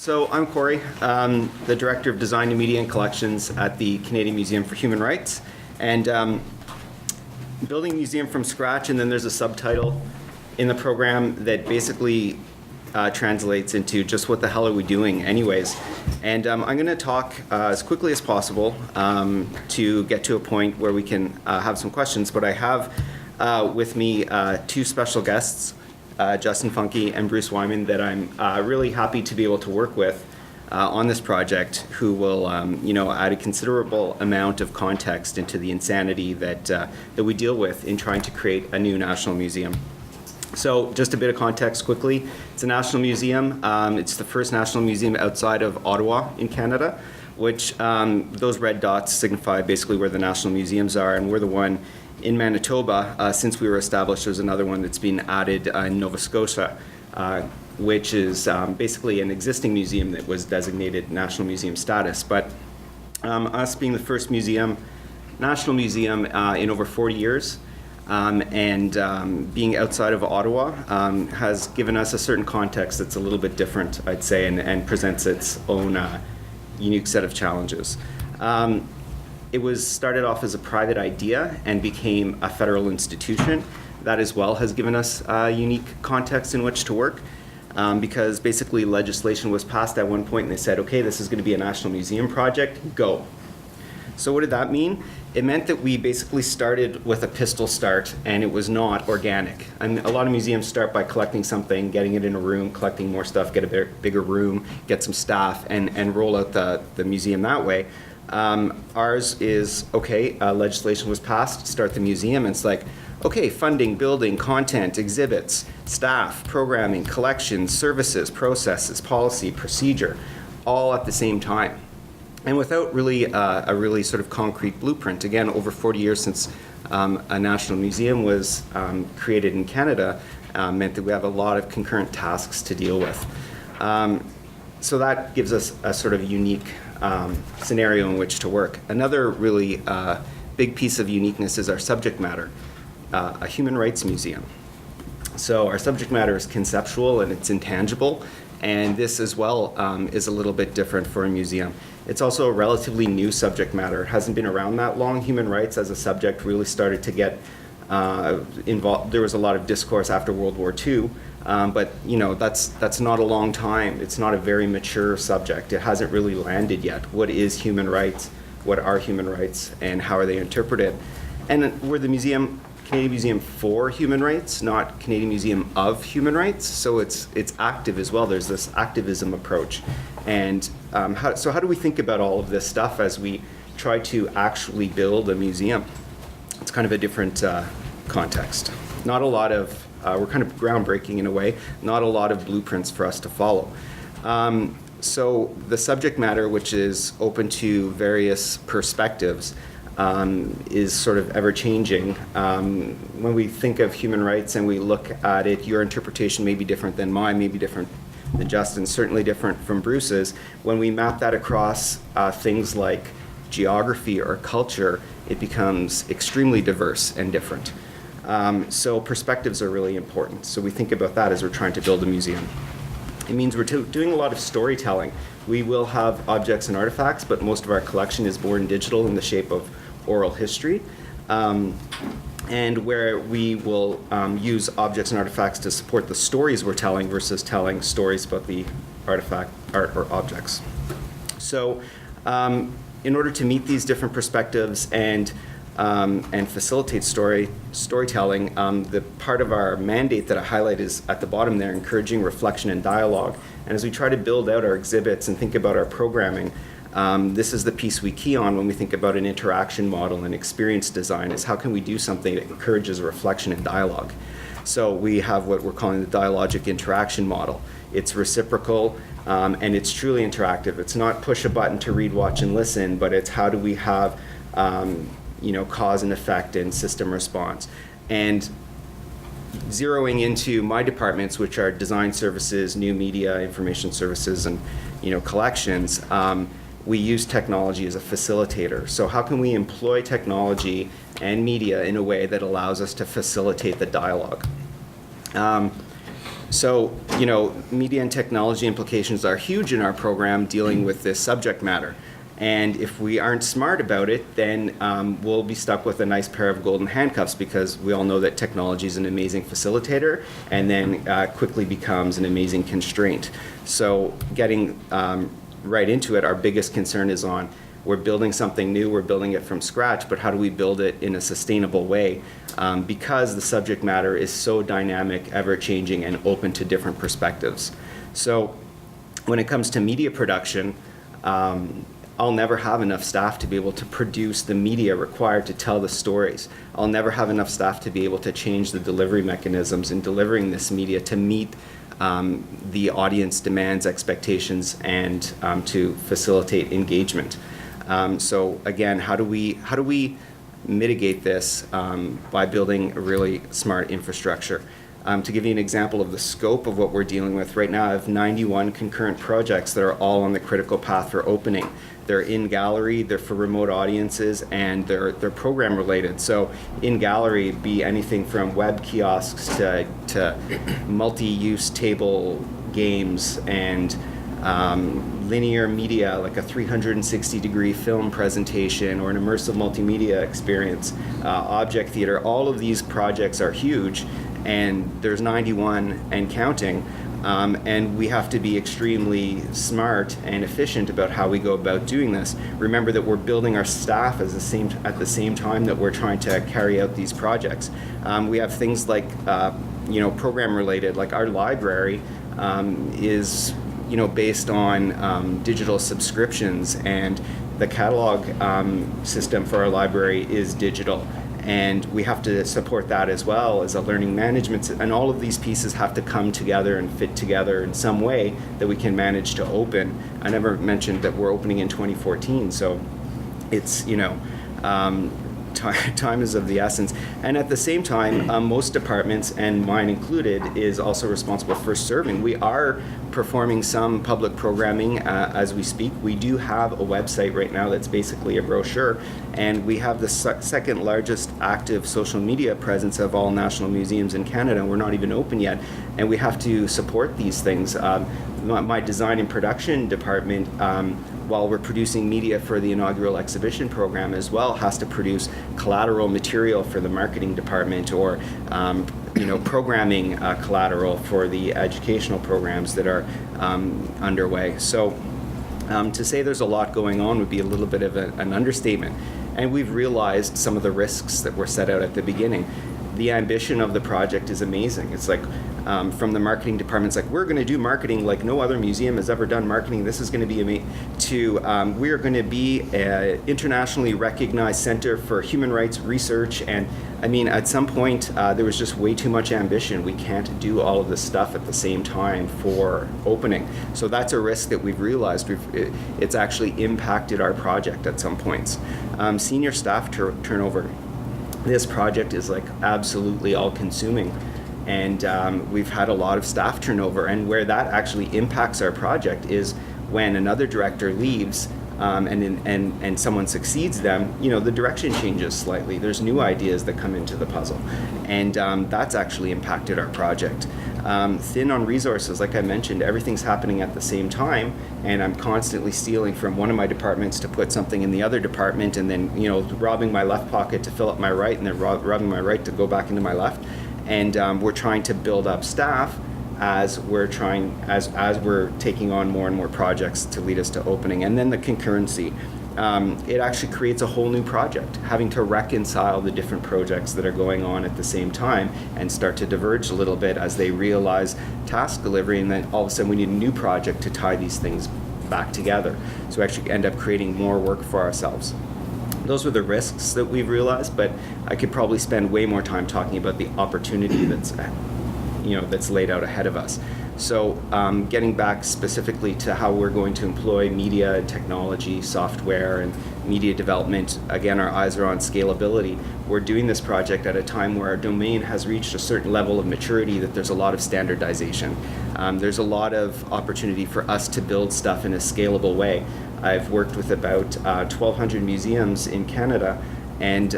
So I'm Corey, the Director of Design and Media and Collections at the Canadian Museum for Human Rights. And building a museum from scratch, and then there's a subtitle in the program that basically translates into just what the hell are we doing anyways. And I'm going to talk as quickly as possible to get to a point where we can have some questions. But I have with me two special guests, Justin Funke and Bruce Wyman, that I'm really happy to be able to work with on this project, who will add a considerable amount of context into the insanity that we deal with in trying to create a new national museum. So just a bit of context quickly. It's a national museum. It's the first national museum outside of Ottawa in Canada, which those red dots signify basically where the national museums are, and we're the one in Manitoba. Since we were established, there's another one that's been added in Nova Scotia, which is basically an existing museum that was designated National Museum status. But us being the first national museum in over 40 years, and being outside of Ottawa has given us a certain context that's a little bit different, I'd say, and presents its own unique set of challenges. It was started off as a private idea and became a federal institution. That as well has given us a unique context in which to work, because basically legislation was passed at one point and they said, okay, this is going to be a national museum project, go. So what did that mean? It meant that we basically started with a pistol start, and it was not organic. And a lot of museums start by collecting something, getting it in a room, collecting more stuff, get a bigger room, get some staff, and roll out the museum that way. Ours is, okay, legislation was passed, start the museum, and it's like, okay, funding, building, content, exhibits, staff, programming, collections, services, processes, policy, procedure, all at the same time. And without really a really sort of concrete blueprint. Again, over 40 years since a national museum was created in Canada, meant that we have a lot of concurrent tasks to deal with. So that gives us a sort of unique scenario in which to work. Another really big piece of uniqueness is our subject matter, a human rights museum. So our subject matter is conceptual and it's intangible, and this as well is a little bit different for a museum. It's also a relatively new subject matter. It hasn't been around that long. Human rights as a subject really started to get involved. There was a lot of discourse after World War II, but that's not a long time. It's not a very mature subject. It hasn't really landed yet. What is human rights? What are human rights? And how are they interpreted? And we're the Canadian Museum for Human Rights, not Canadian Museum of Human Rights. So it's active as well. There's this activism approach. And so how do we think about all of this stuff as we try to actually build a museum? It's kind of a different context. Not a lot of, we're kind of groundbreaking in a way, not a lot of blueprints for us to follow. So the subject matter, which is open to various perspectives, is sort of ever-changing. When we think of human rights and we look at it, your interpretation may be different than mine, may be different than Justin's, certainly different from Bruce's. When we map that across things like geography or culture, it becomes extremely diverse and different. So perspectives are really important. So we think about that as we're trying to build a museum. It means we're doing a lot of storytelling. We will have objects and artifacts, but most of our collection is born digital in the shape of oral history, and where we will use objects and artifacts to support the stories we're telling versus telling stories about the artifact, art, or objects. So in order to meet these different perspectives and facilitate storytelling, the part of our mandate that I highlight is at the bottom there, encouraging reflection and dialogue. And as we try to build out our exhibits and think about our programming, this is the piece we key on when we think about an interaction model and experience design, is how can we do something that encourages reflection and dialogue. So we have what we're calling the dialogic interaction model. It's reciprocal, and it's truly interactive. It's not push a button to read, watch, and listen, but it's how do we have cause and effect and system response. And zeroing into my departments, which are design services, new media, information services, and collections, we use technology as a facilitator. So how can we employ technology and media in a way that allows us to facilitate the dialogue? So, media and technology implications are huge in our program dealing with this subject matter. And if we aren't smart about it, then we'll be stuck with a nice pair of golden handcuffs, because we all know that technology is an amazing facilitator and then quickly becomes an amazing constraint. So getting right into it, our biggest concern is on, we're building something new, we're building it from scratch, but how do we build it in a sustainable way? Because the subject matter is so dynamic, ever-changing, and open to different perspectives. So when it comes to media production, I'll never have enough staff to be able to produce the media required to tell the stories. I'll never have enough staff to be able to change the delivery mechanisms in delivering this media to meet the audience demands, expectations, and to facilitate engagement. So again, how do we mitigate this by building a really smart infrastructure? To give you an example of the scope of what we're dealing with, right now I have 91 concurrent projects that are all on the critical path for opening. They're in gallery, they're for remote audiences, and they're program related. So in gallery, be anything from web kiosks to multi-use table games and linear media, like a 360-degree film presentation or an immersive multimedia experience, object theater. All of these projects are huge, and there's 91 and counting, and we have to be extremely smart and efficient about how we go about doing this. Remember that we're building our staff at the same time that we're trying to carry out these projects. We have things like program related, like our library is based on digital subscriptions, and the catalog system for our library is digital. And we have to support that as well as a learning management, and all of these pieces have to come together and fit together in some way that we can manage to open. I never mentioned that we're opening in 2014, so it's, time is of the essence. And at the same time, most departments, and mine included, is also responsible for serving. We are performing some public programming as we speak. We do have a website right now that's basically a brochure, and we have the second largest active social media presence of all national museums in Canada. We're not even open yet, and we have to support these things. My design and production department, while we're producing media for the inaugural exhibition program as well, has to produce collateral material for the marketing department, or programming collateral for the educational programs that are underway. So to say there's a lot going on would be a little bit of an understatement. And we've realized some of the risks that were set out at the beginning. The ambition of the project is amazing. It's like, from the marketing department's like, we're going to do marketing like no other museum has ever done marketing. This is going to be amazing. To we are going to be an internationally recognized center for human rights research. And I mean, at some point, there was just way too much ambition. We can't do all of this stuff at the same time for opening. So that's a risk that we've realized. It's actually impacted our project at some points. Senior staff turnover. This project is like absolutely all-consuming, and we've had a lot of staff turnover. And where that actually impacts our project is when another director leaves and someone succeeds them. The direction changes slightly. There's new ideas that come into the puzzle, and that's actually impacted our project. Thin on resources, like I mentioned, everything's happening at the same time, and I'm constantly stealing from one of my departments to put something in the other department, and then robbing my left pocket to fill up my right, and then robbing my right to go back into my left. And we're trying to build up staff as we're taking on more and more projects to lead us to opening. And then the concurrency. It actually creates a whole new project, having to reconcile the different projects that are going on at the same time and start to diverge a little bit as they realize task delivery, and then all of a sudden we need a new project to tie these things back together. So we actually end up creating more work for ourselves. Those were the risks that we've realized, but I could probably spend way more time talking about the opportunity that's laid out ahead of us. So getting back specifically to how we're going to employ media and technology, software, and media development, again, our eyes are on scalability. We're doing this project at a time where our domain has reached a certain level of maturity that there's a lot of standardization. There's a lot of opportunity for us to build stuff in a scalable way. I've worked with about 1,200 museums in Canada, and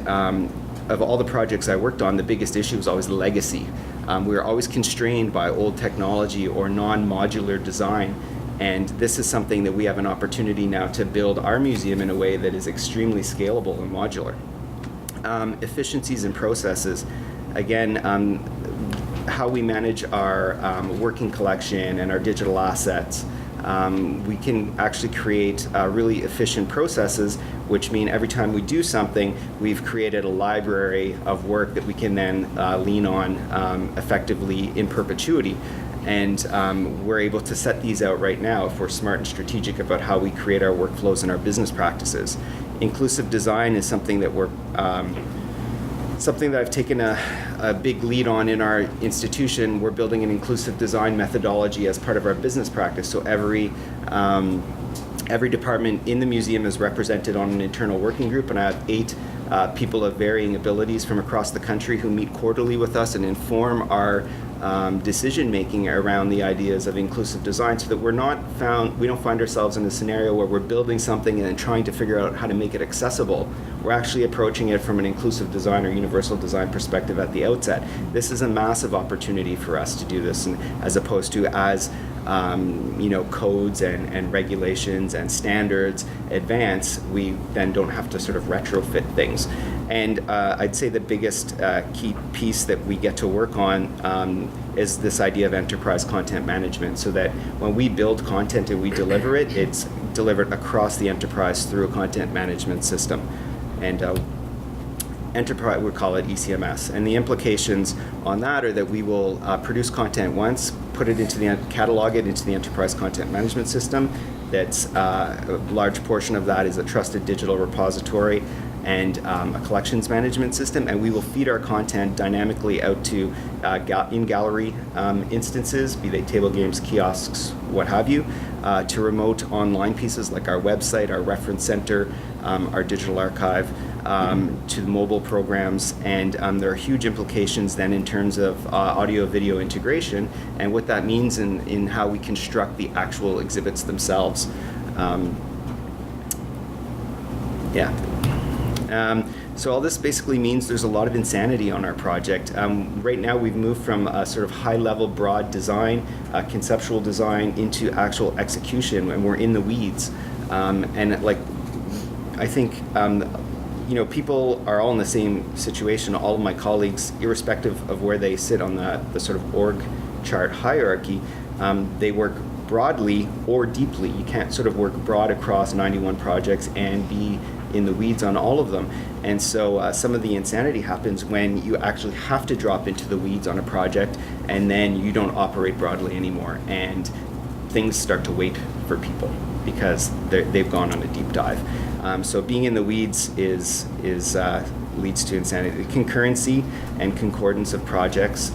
of all the projects I worked on, the biggest issue was always legacy. We were always constrained by old technology or non-modular design. And this is something that we have an opportunity now to build our museum in a way that is extremely scalable and modular. Efficiencies and processes. Again, how we manage our working collection and our digital assets. We can actually create really efficient processes, which mean every time we do something, we've created a library of work that we can then lean on effectively in perpetuity. And we're able to set these out right now if we're smart and strategic about how we create our workflows and our business practices. Inclusive design is something that I've taken a big lead on in our institution. We're building an inclusive design methodology as part of our business practice. So every department in the museum is represented on an internal working group, and I have 8 people of varying abilities from across the country who meet quarterly with us and inform our decision making around the ideas of inclusive design, so that we don't find ourselves in a scenario where we're building something and then trying to figure out how to make it accessible. We're actually approaching it from an inclusive design or universal design perspective at the outset. This is a massive opportunity for us to do this, and as opposed to as codes and regulations and standards advance, we then don't have to sort of retrofit things. And I'd say the biggest key piece that we get to work on is this idea of enterprise content management, so that when we build content and we deliver it, it's delivered across the enterprise through a content management system. And enterprise, we call it ECMS. And the implications on that are that we will produce content once, catalog it into the enterprise content management system. That's a large portion of that is a trusted digital repository and a collections management system, and we will feed our content dynamically out to in-gallery instances, be they table games, kiosks, what have you, to remote online pieces like our website, our reference center, our digital archive, to the mobile programs, and there are huge implications then in terms of audio-video integration and what that means in how we construct the actual exhibits themselves. So all this basically means there's a lot of insanity on our project. Right now we've moved from a sort of high-level broad design, conceptual design, into actual execution, and we're in the weeds. I think people are all in the same situation. All of my colleagues, irrespective of where they sit on the sort of org chart hierarchy, they work broadly or deeply. You can't sort of work broad across 91 projects and be in the weeds on all of them. And so some of the insanity happens when you actually have to drop into the weeds on a project, and then you don't operate broadly anymore, and things start to wait for people because they've gone on a deep dive. So being in the weeds leads to insanity. Concurrency and concordance of projects.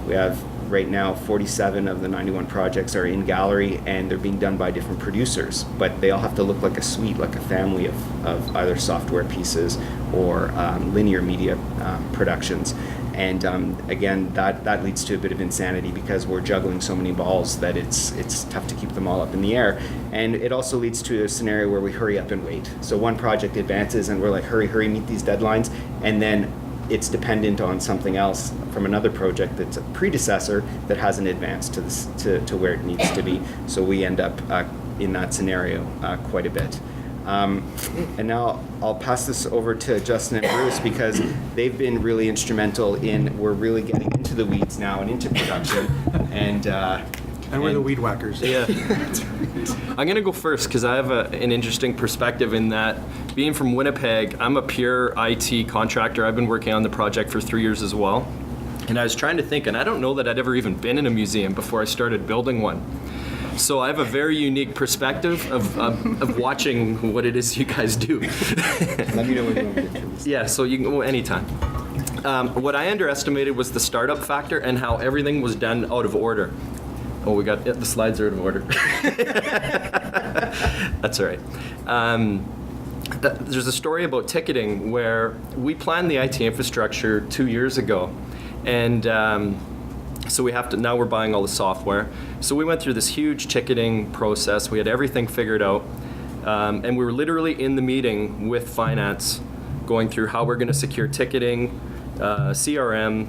We have right now 47 of the 91 projects are in gallery, and they're being done by different producers, but they all have to look like a suite, like a family of either software pieces or linear media productions. And again, that leads to a bit of insanity because we're juggling so many balls that it's tough to keep them all up in the air. And it also leads to a scenario where we hurry up and wait. So one project advances and we're like, hurry, meet these deadlines, and then it's dependent on something else from another project that's a predecessor that hasn't advanced to where it needs to be. So we end up in that scenario quite a bit. And now I'll pass this over to Justin and Bruce because they've been really instrumental we're really getting into the weeds now and into production. And we're the weed whackers. Yeah. I'm going to go first because I have an interesting perspective in that, being from Winnipeg, I'm a pure IT contractor. I've been working on the project for 3 years as well. And I was trying to think, and I don't know that I'd ever even been in a museum before I started building one. So I have a very unique perspective of watching what it is you guys do. Let me know when you want to get to this. Yeah, so you can go anytime. What I underestimated was the startup factor and how everything was done out of order. Oh, the slides are out of order. That's all right. There's a story about ticketing where we planned the IT infrastructure 2 years ago, and so now we're buying all the software. So we went through this huge ticketing process. We had everything figured out, and we were literally in the meeting with finance going through how we're going to secure ticketing, CRM,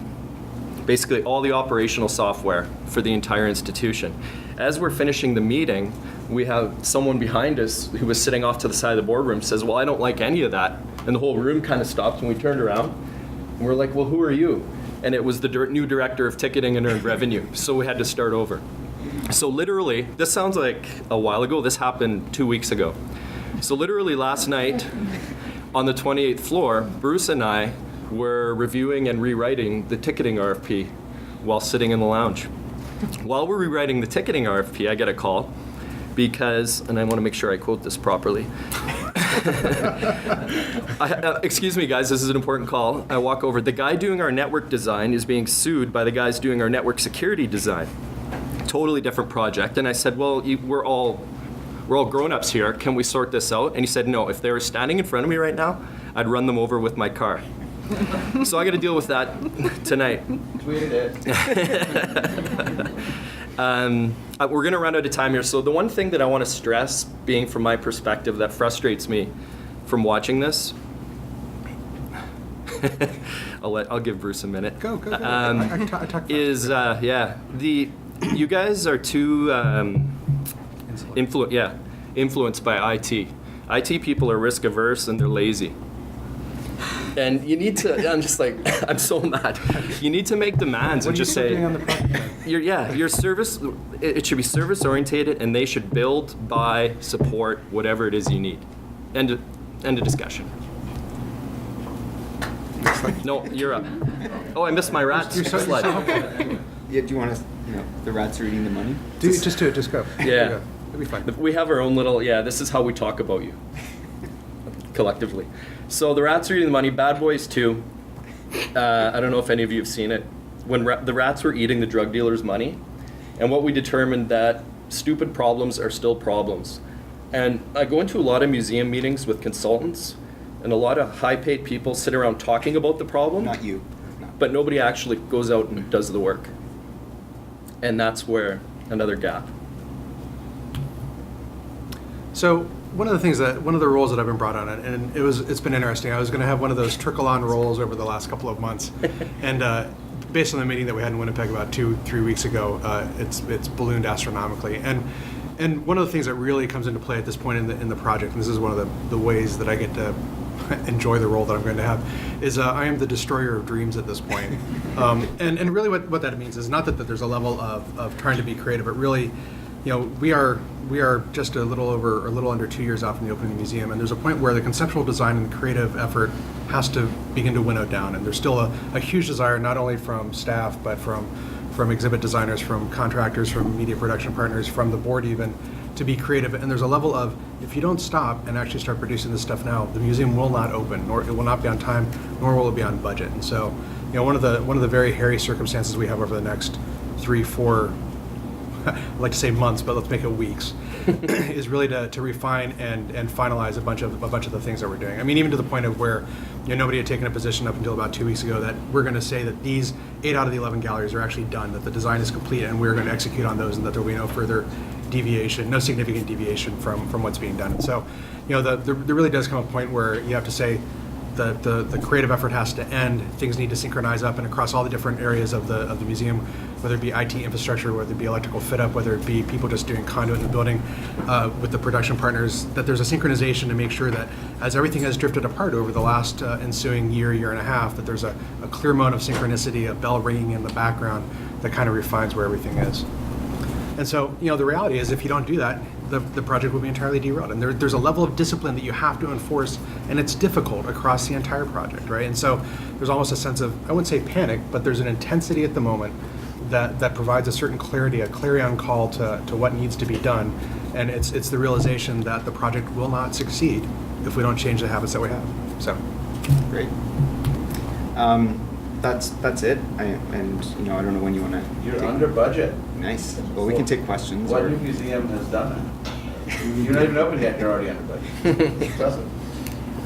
basically all the operational software for the entire institution. As we're finishing the meeting, we have someone behind us who was sitting off to the side of the boardroom says, well, I don't like any of that. And the whole room kind of stopped and we turned around and we're like, well, who are you? And it was the new director of ticketing and earned revenue. So we had to start over. So literally, this sounds like a while ago. This happened 2 weeks ago. So literally last night on the 28th floor, Bruce and I were reviewing and rewriting the ticketing RFP while sitting in the lounge. While we're rewriting the ticketing RFP, I get a call because, and I want to make sure I quote this properly. Excuse me, guys, this is an important call. I walk over. The guy doing our network design is being sued by the guys doing our network security design. Totally different project. And I said, well, we're all grown-ups here. Can we sort this out? And he said, no. If they were standing in front of me right now, I'd run them over with my car. So I got to deal with that tonight. Tweet it. We're going to run out of time here. So the one thing that I want to stress, being from my perspective, that frustrates me from watching this, I'll give Bruce a minute. Go. You guys are too influenced by IT. IT people are risk averse and they're lazy. And you need to, I'm just like, I'm so mad. You need to make demands and just say, your service, it should be service orientated and they should build, buy, support, whatever it is you need. End of discussion. No, you're up. Oh, I missed my rats. Slide. Yeah, do you want to, the rats are eating the money? Just do it, just go. Yeah. It'll be fine. We have our own little, this is how we talk about you. Collectively. So the rats are eating the money, Bad Boys 2. I don't know if any of you have seen it. When the rats were eating the drug dealers' money, and what we determined that stupid problems are still problems. And I go into a lot of museum meetings with consultants, and a lot of high-paid people sit around talking about the problem. Not you. No. But nobody actually goes out and does the work. And that's where another gap. So one of the roles that I've been brought on, and it's been interesting. I was going to have one of those trickle-on roles over the last couple of months, and based on the meeting that we had in Winnipeg about 2-3 weeks ago, it's ballooned astronomically. And one of the things that really comes into play at this point in the project, and this is one of the ways that I get to enjoy the role that I'm going to have, is I am the destroyer of dreams at this point. And really what that means is not that there's a level of trying to be creative, but really, we are just a little under 2 years out from the opening of the museum, and there's a point where the conceptual design and the creative effort has to begin to winnow down, and there's still a huge desire not only from staff but from exhibit designers, from contractors, from media production partners, from the board even, to be creative. And there's a level of, if you don't stop and actually start producing this stuff now, the museum will not open, nor it will not be on time, nor will it be on budget. And so, one of the very hairy circumstances we have over the next 3-4, I'd like to say months, but let's make it weeks, is really to refine and finalize a bunch of the things that we're doing. I mean, even to the point of where nobody had taken a position up until about 2 weeks ago that we're going to say that these 8 out of the 11 galleries are actually done, that the design is complete, and we're going to execute on those, and that there will be no further deviation, no significant deviation from what's being done. And so, there really does come a point where you have to say the creative effort has to end. Things need to synchronize up and across all the different areas of the museum, whether it be IT infrastructure, whether it be electrical fit up, whether it be people just doing conduit in the building, with the production partners, that there's a synchronization to make sure that as everything has drifted apart over the last ensuing year and a half, that there's a clear mode of synchronicity, a bell ringing in the background that kind of refines where everything is. And so, the reality is, if you don't do that, the project will be entirely derailed. And there's a level of discipline that you have to enforce, and it's difficult across the entire project, right? And so there's almost a sense of, I wouldn't say panic, but there's an intensity at the moment that provides a certain clarity, a clarion call to what needs to be done. And it's the realization that the project will not succeed if we don't change the habits that we have. So. Great. That's it. I don't know when you want to. You're under budget. Nice. Well, we can take questions. What new museum has done that? You're not even open yet, you're already under budget. Impressive.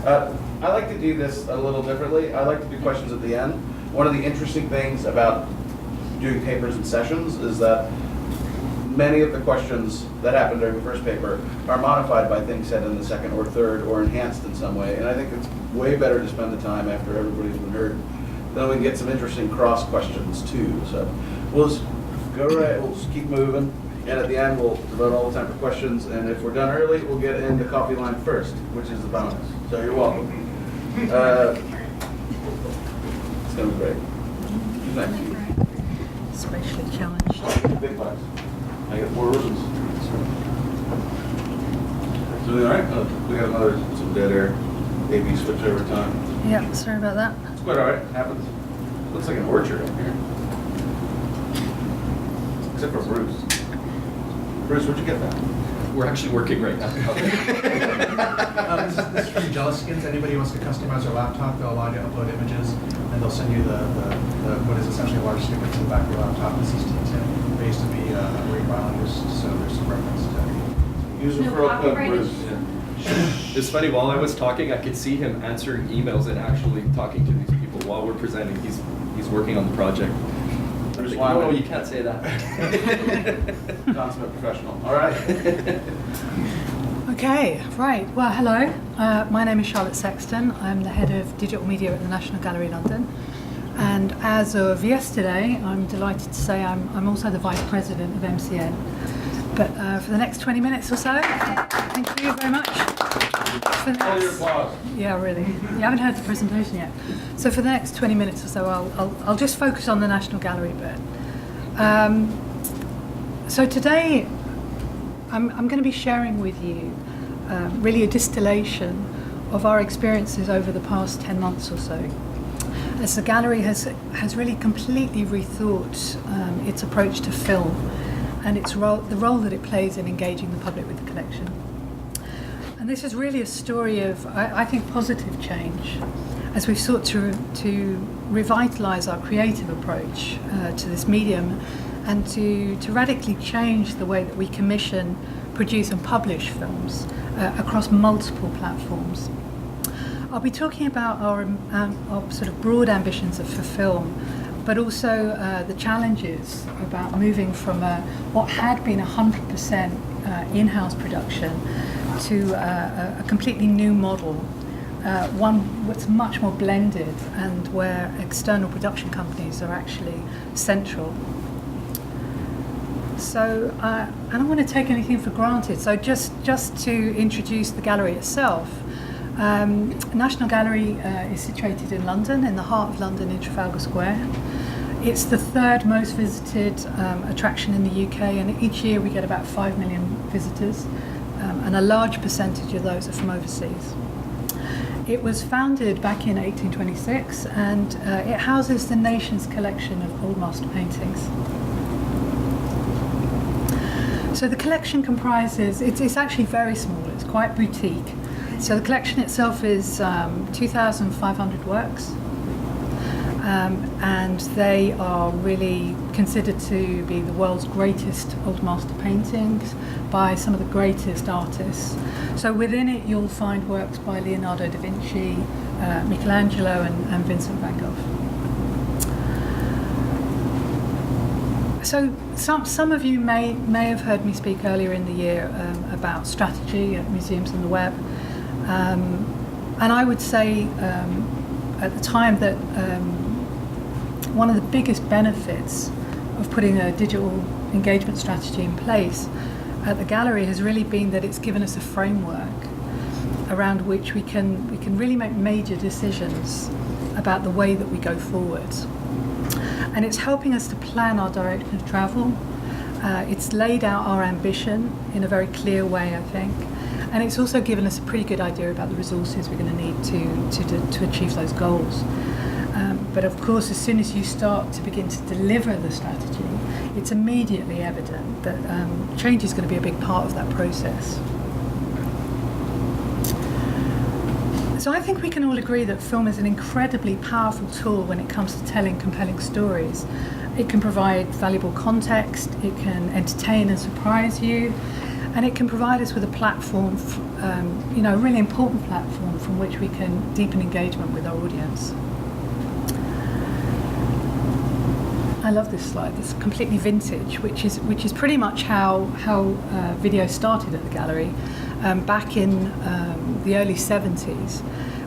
I like to do this a little differently. I like to do questions at the end. One of the interesting things about doing papers and sessions is that many of the questions that happened during the first paper are modified by things said in the second or third or enhanced in some way. And I think it's way better to spend the time after everybody's been heard. Then we can get some interesting cross questions too. So we'll just go right, we'll just keep moving. And at the end, we'll devote all the time for questions. And if we're done early, we'll get in the coffee line first, which is the bonus. So you're welcome. It's going to be great. Who's next? Especially challenged. Big bucks. I got 4 ribbons. So, all right, we got some dead air. AB switch over time. Yeah, sorry about that. It's quite all right. Happens. Looks like an orchard up here. Except for Bruce. Bruce, where'd you get that? We're actually working right now. This is from Jealousskins. Anybody who wants to customize their laptop, they'll allow you to upload images, and they'll send you the what is essentially a large snippet to the back of your laptop. This is based to be rate values, so there's some reference to that. Use referral code, Bruce. It's funny, while I was talking, I could see him answering emails and actually talking to these people while we're presenting. He's working on the project. Bruce, No, you can't say that. Consummate professional. All right. Okay, right. Well, hello. My name is Charlotte Sexton. I'm the head of digital media at the National Gallery London. And as of yesterday, I'm delighted to say I'm also the vice president of MCN. But for the next 20 minutes or so, thank you very much. For the All your next- applause. Yeah, really. You haven't heard the presentation yet. So for the next 20 minutes or so, I'll just focus on the National Gallery bit. So today, I'm going to be sharing with you really a distillation of our experiences over the past 10 months or so. As the gallery has really completely rethought its approach to film and the role that it plays in engaging the public with the collection. And this is really a story of, I think, positive change as we've sought to revitalise our creative approach to this medium and to radically change the way that we commission, produce and publish films across multiple platforms. I'll be talking about our sort of broad ambitions for film, but also the challenges about moving from what had been 100% in-house production to a completely new model, one that's much more blended and where external production companies are actually central. So I don't want to take anything for granted. So just to introduce the gallery itself, National Gallery is situated in London, in the heart of London in Trafalgar Square. It's the third most visited attraction in the UK, and each year we get about 5 million visitors, and a large percentage of those are from overseas. It was founded back in 1826, and it houses the nation's collection of old master paintings. So the collection comprises, it's actually very small, it's quite boutique. So the collection itself is 2,500 works, and they are really considered to be the world's greatest old master paintings by some of the greatest artists. So within it you'll find works by Leonardo da Vinci, Michelangelo and Vincent van Gogh. So some of you may have heard me speak earlier in the year about strategy at museums and the web. And I would say at the time that one of the biggest benefits of putting a digital engagement strategy in place at the gallery has really been that it's given us a framework around which we can really make major decisions about the way that we go forward. And it's helping us to plan our direction of travel. It's laid out our ambition in a very clear way, I think. And it's also given us a pretty good idea about the resources we're going to need to achieve those goals. But of course, as soon as you start to begin to deliver the strategy, it's immediately evident that change is going to be a big part of that process. So I think we can all agree that film is an incredibly powerful tool when it comes to telling compelling stories. It can provide valuable context, it can entertain and surprise you, and it can provide us with a platform, a really important platform from which we can deepen engagement with our audience. I love this slide. It's completely vintage, which is pretty much how video started at the gallery back in the early 70s,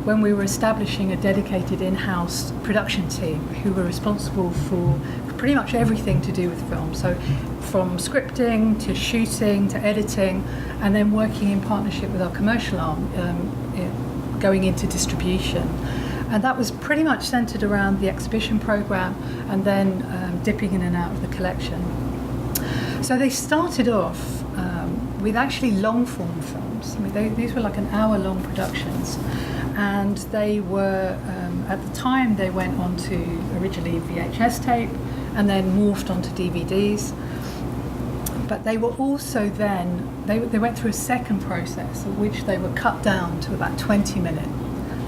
when we were establishing a dedicated in-house production team who were responsible for pretty much everything to do with film. So from scripting to shooting to editing, and then working in partnership with our commercial arm, going into distribution. And that was pretty much centered around the exhibition program and then dipping in and out of the collection. So they started off with actually long form films. I mean, these were like an hour-long productions. And they were, at the time, they went on to originally VHS tape and then morphed onto DVDs. But they were also then, they went through a second process in which they were cut down to about 20-minute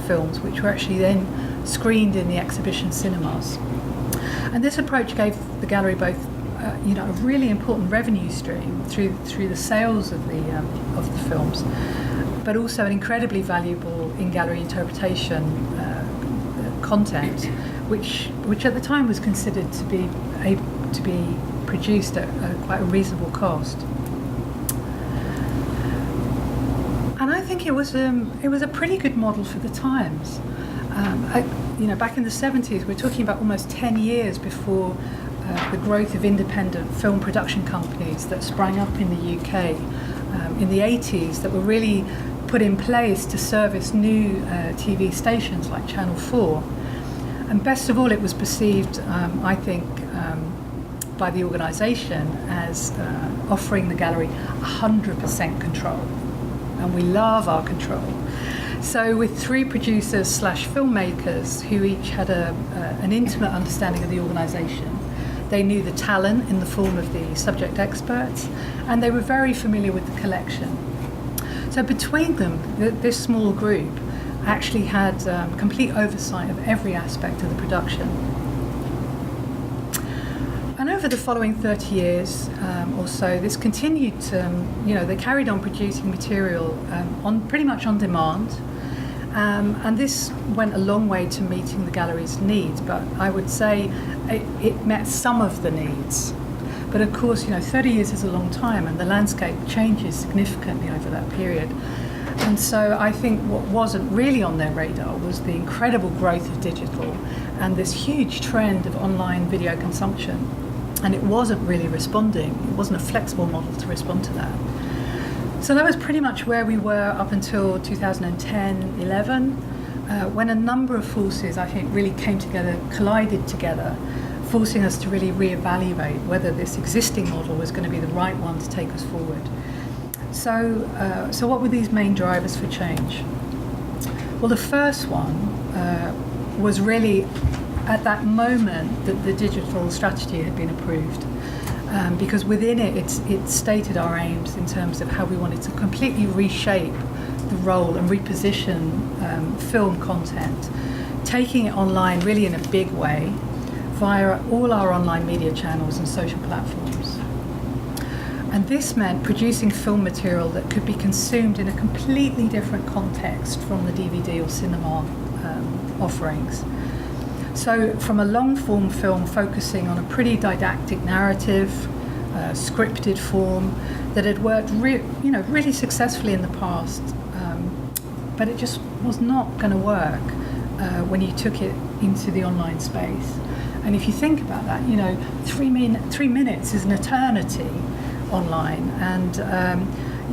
films, which were actually then screened in the exhibition cinemas. And this approach gave the gallery both, a really important revenue stream through the sales of the films, but also an incredibly valuable in-gallery interpretation content, which at the time was considered to be produced at quite a reasonable cost. And I think it was a pretty good model for the times. Back in the 70s, we're talking about almost 10 years before the growth of independent film production companies that sprang up in the UK in the 80s that were really put in place to service new TV stations like Channel 4. And best of all, it was perceived, I think, by the organisation as offering the gallery 100% control. And we love our control. So with 3 producers/filmmakers who each had an intimate understanding of the organisation, they knew the talent in the form of the subject experts, and they were very familiar with the collection. So between them, this small group actually had complete oversight of every aspect of the production. And over the following 30 years or so, this continued to, they carried on producing material on pretty much on demand. And this went a long way to meeting the gallery's needs, but I would say it met some of the needs. But of course, 30 years is a long time, and the landscape changes significantly over that period. And so I think what wasn't really on their radar was the incredible growth of digital and this huge trend of online video consumption. And it wasn't really responding. It wasn't a flexible model to respond to that. So that was pretty much where we were up until 2010-11, when a number of forces, I think, really came together, collided together, forcing us to really reevaluate whether this existing model was going to be the right one to take us forward. So what were these main drivers for change? Well, the first one was really at that moment that the digital strategy had been approved. Because within it stated our aims in terms of how we wanted to completely reshape the role and reposition film content, taking it online really in a big way via all our online media channels and social platforms. And this meant producing film material that could be consumed in a completely different context from the DVD or cinema offerings. So from a long-form film focusing on a pretty didactic narrative, scripted form that had worked really successfully in the past, but it just was not going to work when you took it into the online space. And if you think about that, 3 minutes is an eternity online, and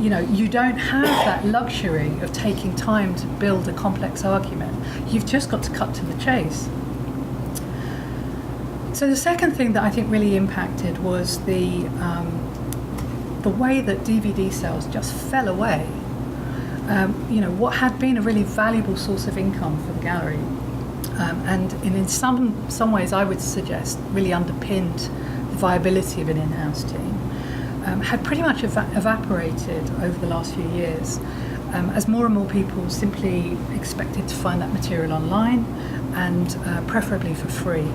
you don't have that luxury of taking time to build a complex argument. You've just got to cut to the chase. So the second thing that I think really impacted was the way that DVD sales just fell away. What had been a really valuable source of income for the gallery, and in some ways I would suggest really underpinned the viability of an in-house team, had pretty much evaporated over the last few years, as more and more people simply expected to find that material online and preferably for free.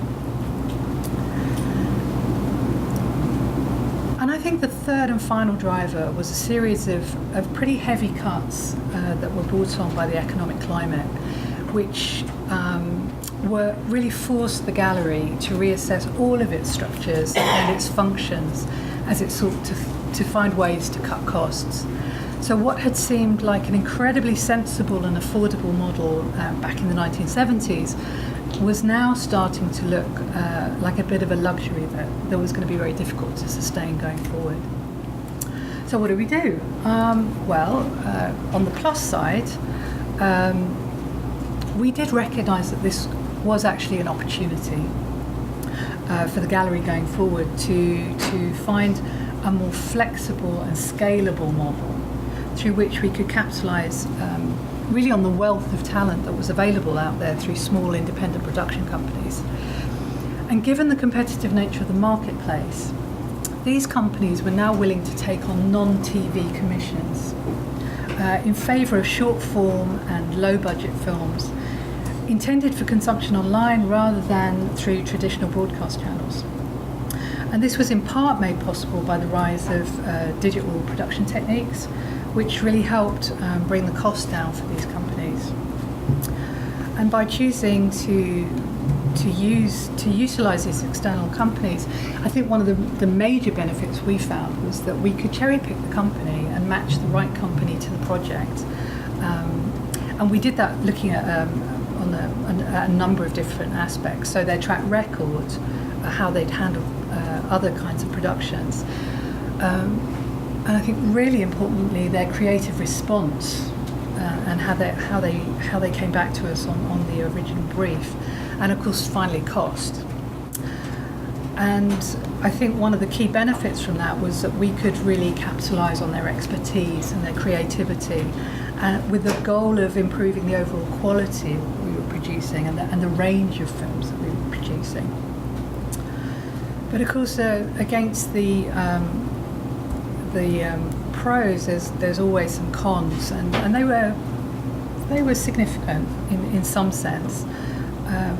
And I think the third and final driver was a series of pretty heavy cuts that were brought on by the economic climate, which really forced the gallery to reassess all of its structures and its functions as it sought to find ways to cut costs. So what had seemed like an incredibly sensible and affordable model back in the 1970s was now starting to look like a bit of a luxury that was going to be very difficult to sustain going forward. So what do we do? On the plus side, we did recognise that this was actually an opportunity for the gallery going forward to find a more flexible and scalable model through which we could capitalise really on the wealth of talent that was available out there through small independent production companies. And given the competitive nature of the marketplace, these companies were now willing to take on non-TV commissions in favour of short-form and low-budget films intended for consumption online rather than through traditional broadcast channels. And this was in part made possible by the rise of digital production techniques, which really helped bring the cost down for these companies. And by choosing to utilise these external companies, I think one of the major benefits we found was that we could cherry pick the company and match the right company to the project. And we did that looking at a number of different aspects. So their track record, how they'd handled other kinds of productions, and I think really importantly their creative response and how they came back to us on the original brief, and of course finally cost. And I think one of the key benefits from that was that we could really capitalise on their expertise and their creativity, with the goal of improving the overall quality we were producing and the range of films that we were producing. But of course, against the pros, there's always some cons, and they were significant in some sense,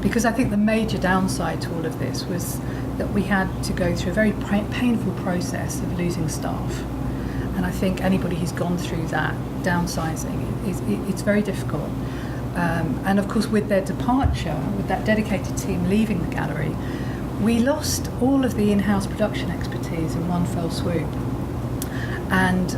because I think the major downside to all of this was that we had to go through a very painful process of losing staff. And I think anybody who's gone through that downsizing, it's very difficult. And of course, with their departure, with that dedicated team leaving the gallery, we lost all of the in-house production expertise in one fell swoop. And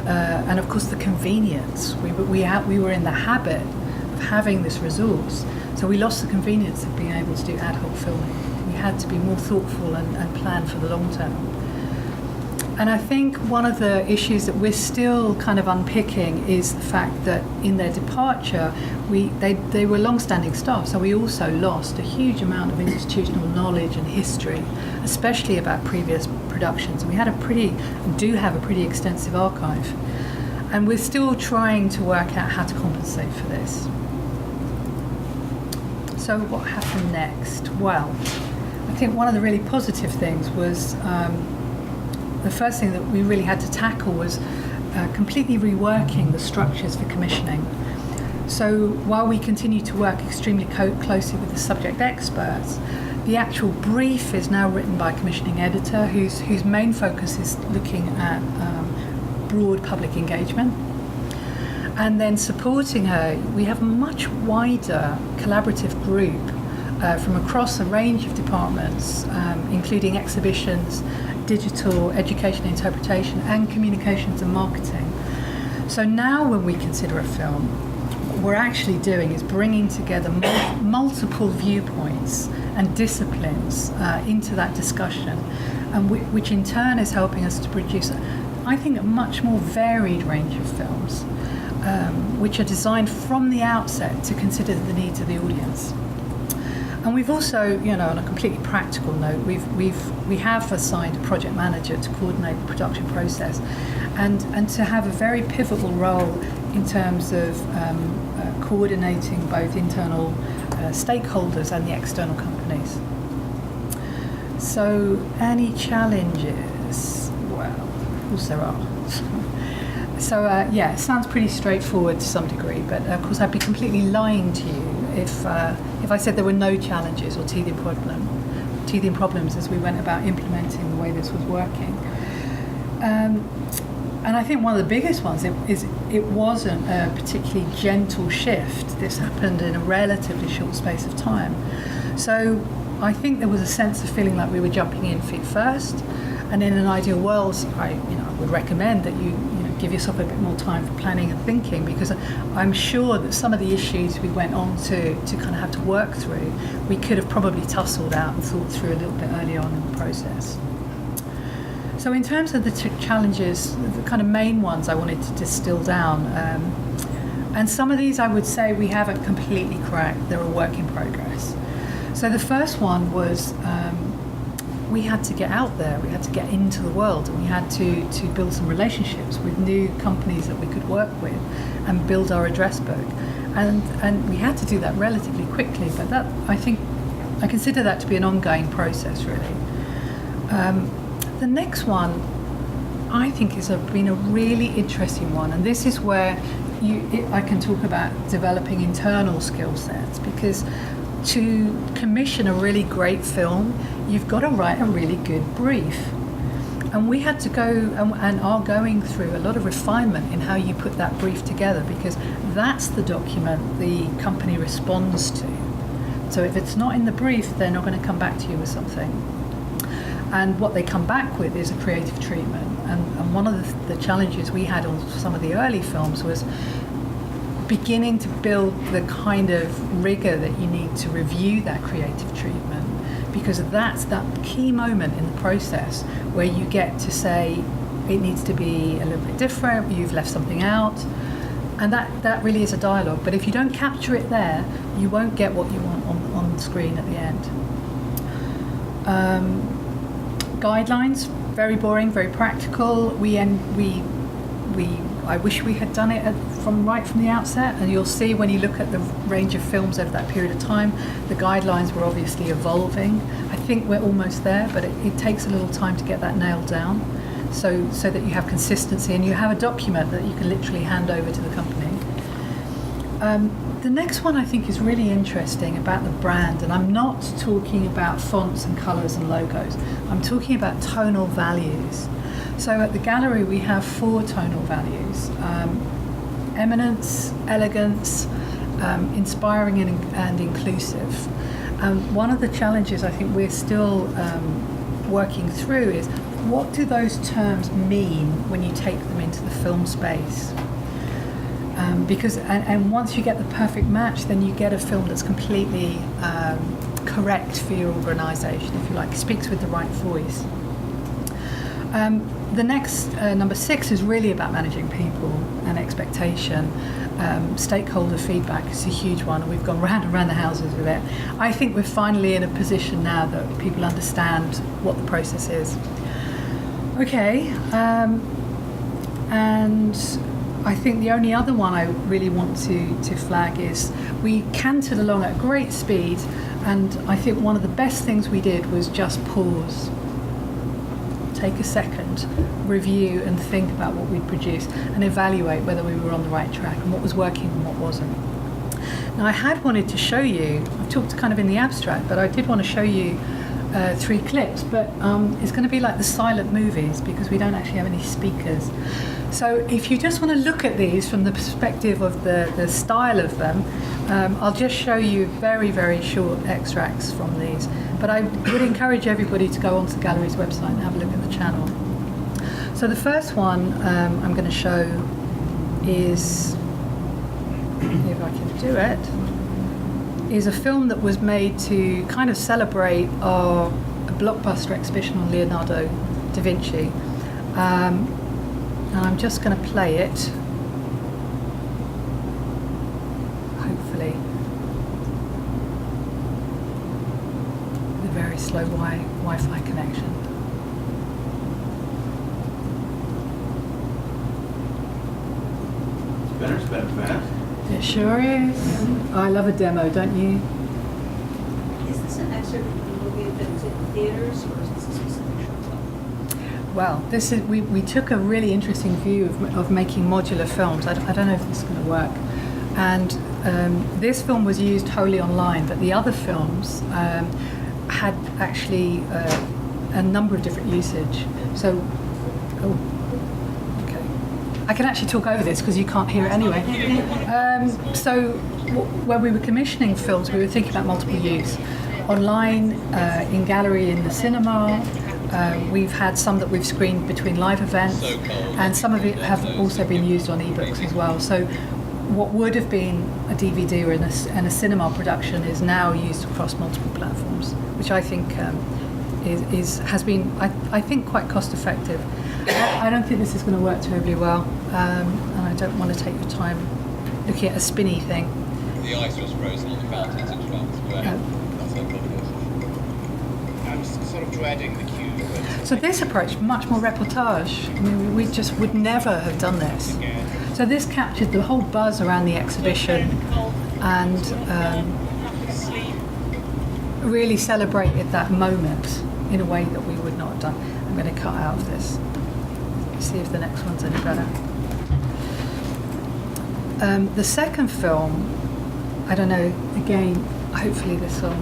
of course, the convenience. We were in the habit of having this resource, so we lost the convenience of being able to do ad hoc filming. We had to be more thoughtful and plan for the long term. And I think one of the issues that we're still kind of unpicking is the fact that in their departure, they were long-standing staff, so we also lost a huge amount of institutional knowledge and history, especially about previous productions. And we do have a pretty extensive archive. And we're still trying to work out how to compensate for this. So what happened next? Well, I think one of the really positive things was the first thing that we really had to tackle was completely reworking the structures for commissioning. So while we continue to work extremely closely with the subject experts, the actual brief is now written by a commissioning editor whose main focus is looking at broad public engagement. And then supporting her, we have a much wider collaborative group from across a range of departments, including exhibitions, digital, education and interpretation, and communications and marketing. So now when we consider a film, what we're actually doing is bringing together multiple viewpoints and disciplines into that discussion, and which in turn is helping us to produce, I think, a much more varied range of films, which are designed from the outset to consider the needs of the audience. And we've also, on a completely practical note, we have assigned a project manager to coordinate the production process, and to have a very pivotal role in terms of coordinating both internal stakeholders and the external companies. So, any challenges? Well, of course there are. So, it sounds pretty straightforward to some degree, but of course I'd be completely lying to you if I said there were no challenges or teething problems as we went about implementing the way this was working. And I think one of the biggest ones is it wasn't a particularly gentle shift. This happened in a relatively short space of time. So I think there was a sense of feeling like we were jumping in feet first. And in an ideal world, I would recommend that you give yourself a bit more time for planning and thinking, because I'm sure that some of the issues we went on to kind of have to work through, we could have probably tussled out and thought through a little bit earlier on in the process. So in terms of the challenges, the kind of main ones I wanted to distill down, and some of these I would say we haven't completely cracked, they're a work in progress. So the first one was we had to get out there, we had to get into the world, and we had to build some relationships with new companies that we could work with and build our address book. And we had to do that relatively quickly, but that, I consider that to be an ongoing process, really. The next one, I think, has been a really interesting one, and this is where I can talk about developing internal skill sets, because to commission a really great film, you've got to write a really good brief. And we had to go and are going through a lot of refinement in how you put that brief together, because that's the document the company responds to. So if it's not in the brief, they're not going to come back to you with something. And what they come back with is a creative treatment. And one of the challenges we had on some of the early films was beginning to build the kind of rigor that you need to review that creative treatment, because that's that key moment in the process where you get to say it needs to be a little bit different, you've left something out, and that really is a dialogue. But if you don't capture it there, you won't get what you want on the screen at the end. Guidelines, very boring, very practical. I wish we had done it right from the outset, and you'll see when you look at the range of films over that period of time, the guidelines were obviously evolving. I think we're almost there, but it takes a little time to get that nailed down, so that you have consistency and you have a document that you can literally hand over to the company. The next one I think is really interesting about the brand, and I'm not talking about fonts and colours and logos. I'm talking about tonal values. So at the gallery we have 4 tonal values: eminence, elegance, inspiring and inclusive. One of the challenges I think we're still working through is, what do those terms mean when you take them into the film space? Because once you get the perfect match, then you get a film that's completely correct for your organisation, if you like, speaks with the right voice. The next, number 6, is really about managing people and expectation. Stakeholder feedback is a huge one, and we've gone round and round the houses with it. I think we're finally in a position now that people understand what the process is. Okay, and I think the only other one I really want to flag is we cantered along at great speed, and I think one of the best things we did was just pause. Take a second, review and think about what we'd produced and evaluate whether we were on the right track and what was working and what wasn't. Now I had wanted to show you, I've talked kind of in the abstract, but I did want to show you 3 clips, but it's going to be like the silent movies because we don't actually have any speakers. So if you just want to look at these from the perspective of the style of them, I'll just show you very, very short extracts from these. But I would encourage everybody to go onto the gallery's website and have a look at the channel. So the first one I'm going to show is, if I can do it, is a film that was made to kind of celebrate a blockbuster exhibition on Leonardo da Vinci. And I'm just going to play it, hopefully, with a very slow Wi-Fi connection. Spinner's been fast. It sure is. I love a demo, don't you? Is this an excerpt from the movie that was in theaters, or is this a specific show? Well, this is we took a really interesting view of making modular films. I don't know if this is going to work. And this film was used wholly online, but the other films had actually a number of different usage. So, okay. I can actually talk over this because you can't hear it anyway. So when we were commissioning films, we were thinking about multiple use. online, in gallery, in the cinema. We've had some that we've screened between live events, and some of it have also been used on ebooks as well. So what would have been a DVD or and a cinema production is now used across multiple platforms, which I think has been, I think, quite cost effective. I don't think this is going to work terribly well, and I don't want to take your time looking at a spinny thing. The ice was frozen on the mountains in France. That's how good it is. I'm sort of dreading the queue. So this approach, much more reportage. I mean, we just would never have done this. So this captured the whole buzz around the exhibition and really celebrated that moment in a way that we would not have done. I'm going to cut out of this. See if the next one's any better. The second film, I don't know, again, hopefully this will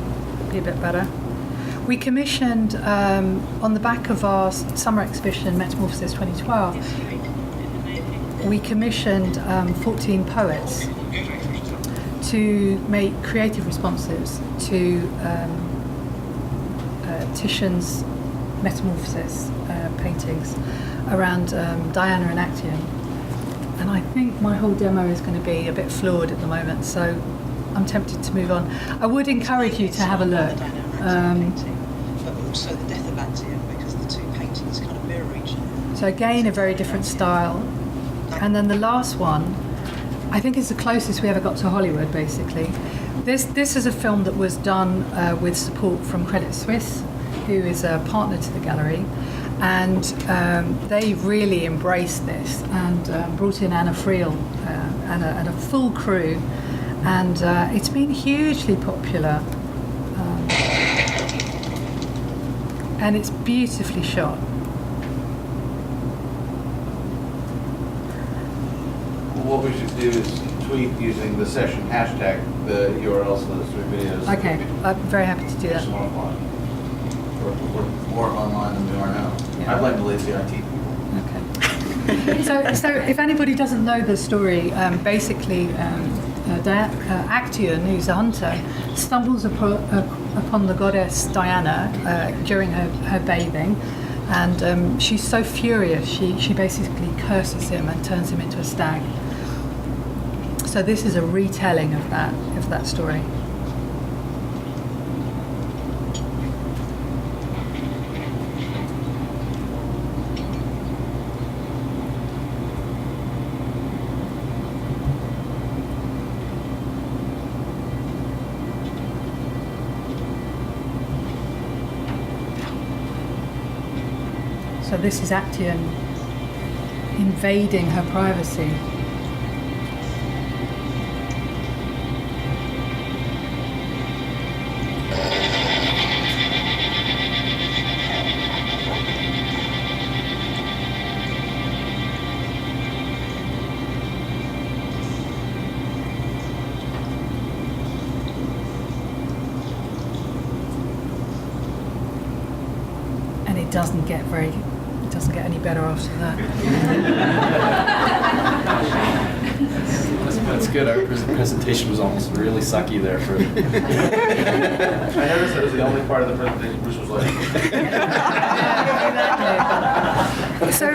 be a bit better. We commissioned, on the back of our summer exhibition, Metamorphosis 2012, we commissioned 14 poets to make creative responses to Titian's Metamorphosis paintings around Diana and Actaeon. And I think my whole demo is going to be a bit flawed at the moment, so I'm tempted to move on. I would encourage you to have a look. But also the death of Actaeon, because the two paintings kind of mirror each other. So again, a very different style. And then the last one, I think is the closest we ever got to Hollywood, basically. This is a film that was done with support from Credit Suisse, who is a partner to the gallery. And they really embraced this and brought in Anna Friel and a full crew. And it's been hugely popular. And it's beautifully shot. What we should do is tweet using the session hashtag the URLs for those 3 videos. Okay, I'm very happy to do that. We're more online than we are now. Yeah. I blame the lazy IT people. Okay. So if anybody doesn't know the story, basically Actaeon, who's a hunter, stumbles upon the goddess Diana during her bathing, and she's so furious she basically curses him and turns him into a stag. So this is a retelling of that story. So this is Actaeon invading her privacy. And it doesn't get any better after that. That's good. Our presentation was almost really sucky there for. I noticed that was the only part of the presentation Bruce was like. So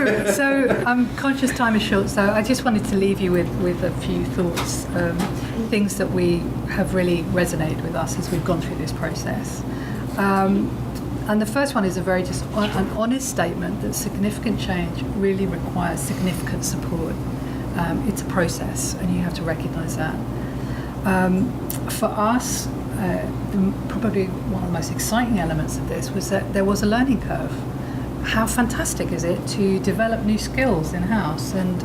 I'm conscious time is short, so I just wanted to leave you with a few thoughts, things that we have really resonated with us as we've gone through this process. And the first one is a very just an honest statement that significant change really requires significant support. It's a process, and you have to recognise that. For us, probably one of the most exciting elements of this was that there was a learning curve. How fantastic is it to develop new skills in-house and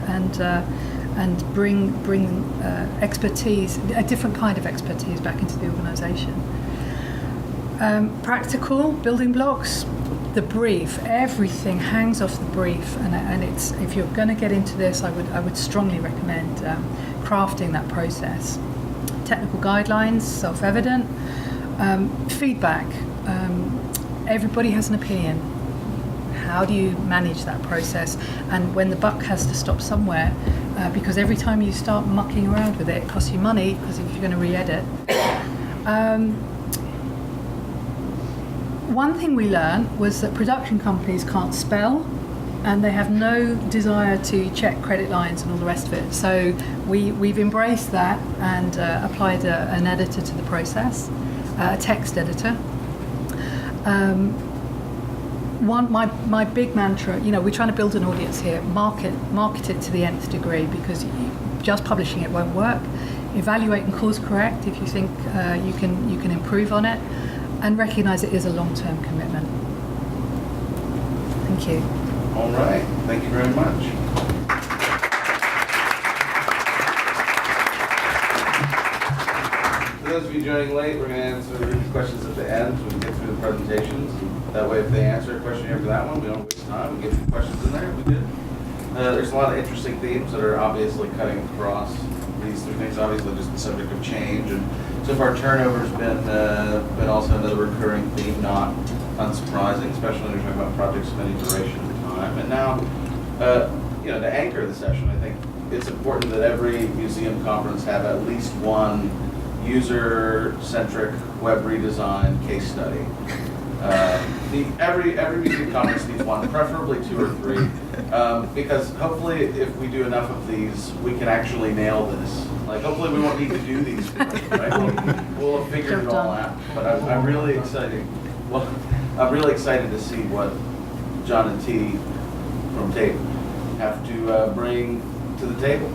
bring expertise, a different kind of expertise, back into the organisation. Practical building blocks, the brief, everything hangs off the brief, and it's, if you're going to get into this, I would strongly recommend crafting that process. Technical guidelines, self-evident. Feedback, everybody has an opinion. How do you manage that process? And when the buck has to stop somewhere, because every time you start mucking around with it, it costs you money, because if you're going to re-edit. one thing we learned was that production companies can't spell, and they have no desire to check credit lines and all the rest of it. So we've embraced that and applied an editor to the process, a text editor. My big mantra, we're trying to build an audience here. Market it to the nth degree, because just publishing it won't work. Evaluate and course correct if you think you can improve on it, and recognise it is a long-term commitment. Thank you. All right, thank you very much. For those of you joining late, we're going to answer the questions at the end so we can get through the presentations. That way, if they answer a question here for that one, we don't waste time. We get some questions in there. We did. There's a lot of interesting themes that are obviously cutting across these three things. Obviously, just the subject of change, and so far turnover's been also another recurring theme, not unsurprising, especially when you're talking about projects of any duration of time. And now, to anchor the session, I think it's important that every museum conference have at least one user-centric web redesign case study. Every museum conference needs one, preferably 2 or 3, because hopefully if we do enough of these, we can actually nail this. Like, hopefully we won't need to do these, right? We'll have figured it all out. But I'm really excited. Well, I'm really excited to see what John and T from Tate have to bring to the table.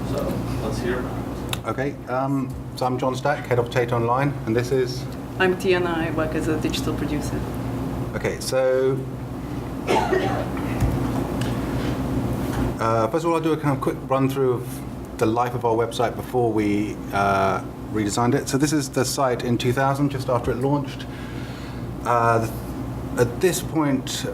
So let's hear about it. Okay, so I'm John Stack, head of Tate Online, and this is? I'm Tiana, I work as a digital producer. Okay, so first of all, I'll do a kind of quick run through of the life of our website before we redesigned it. So this is the site in 2000, just after it launched. At this point,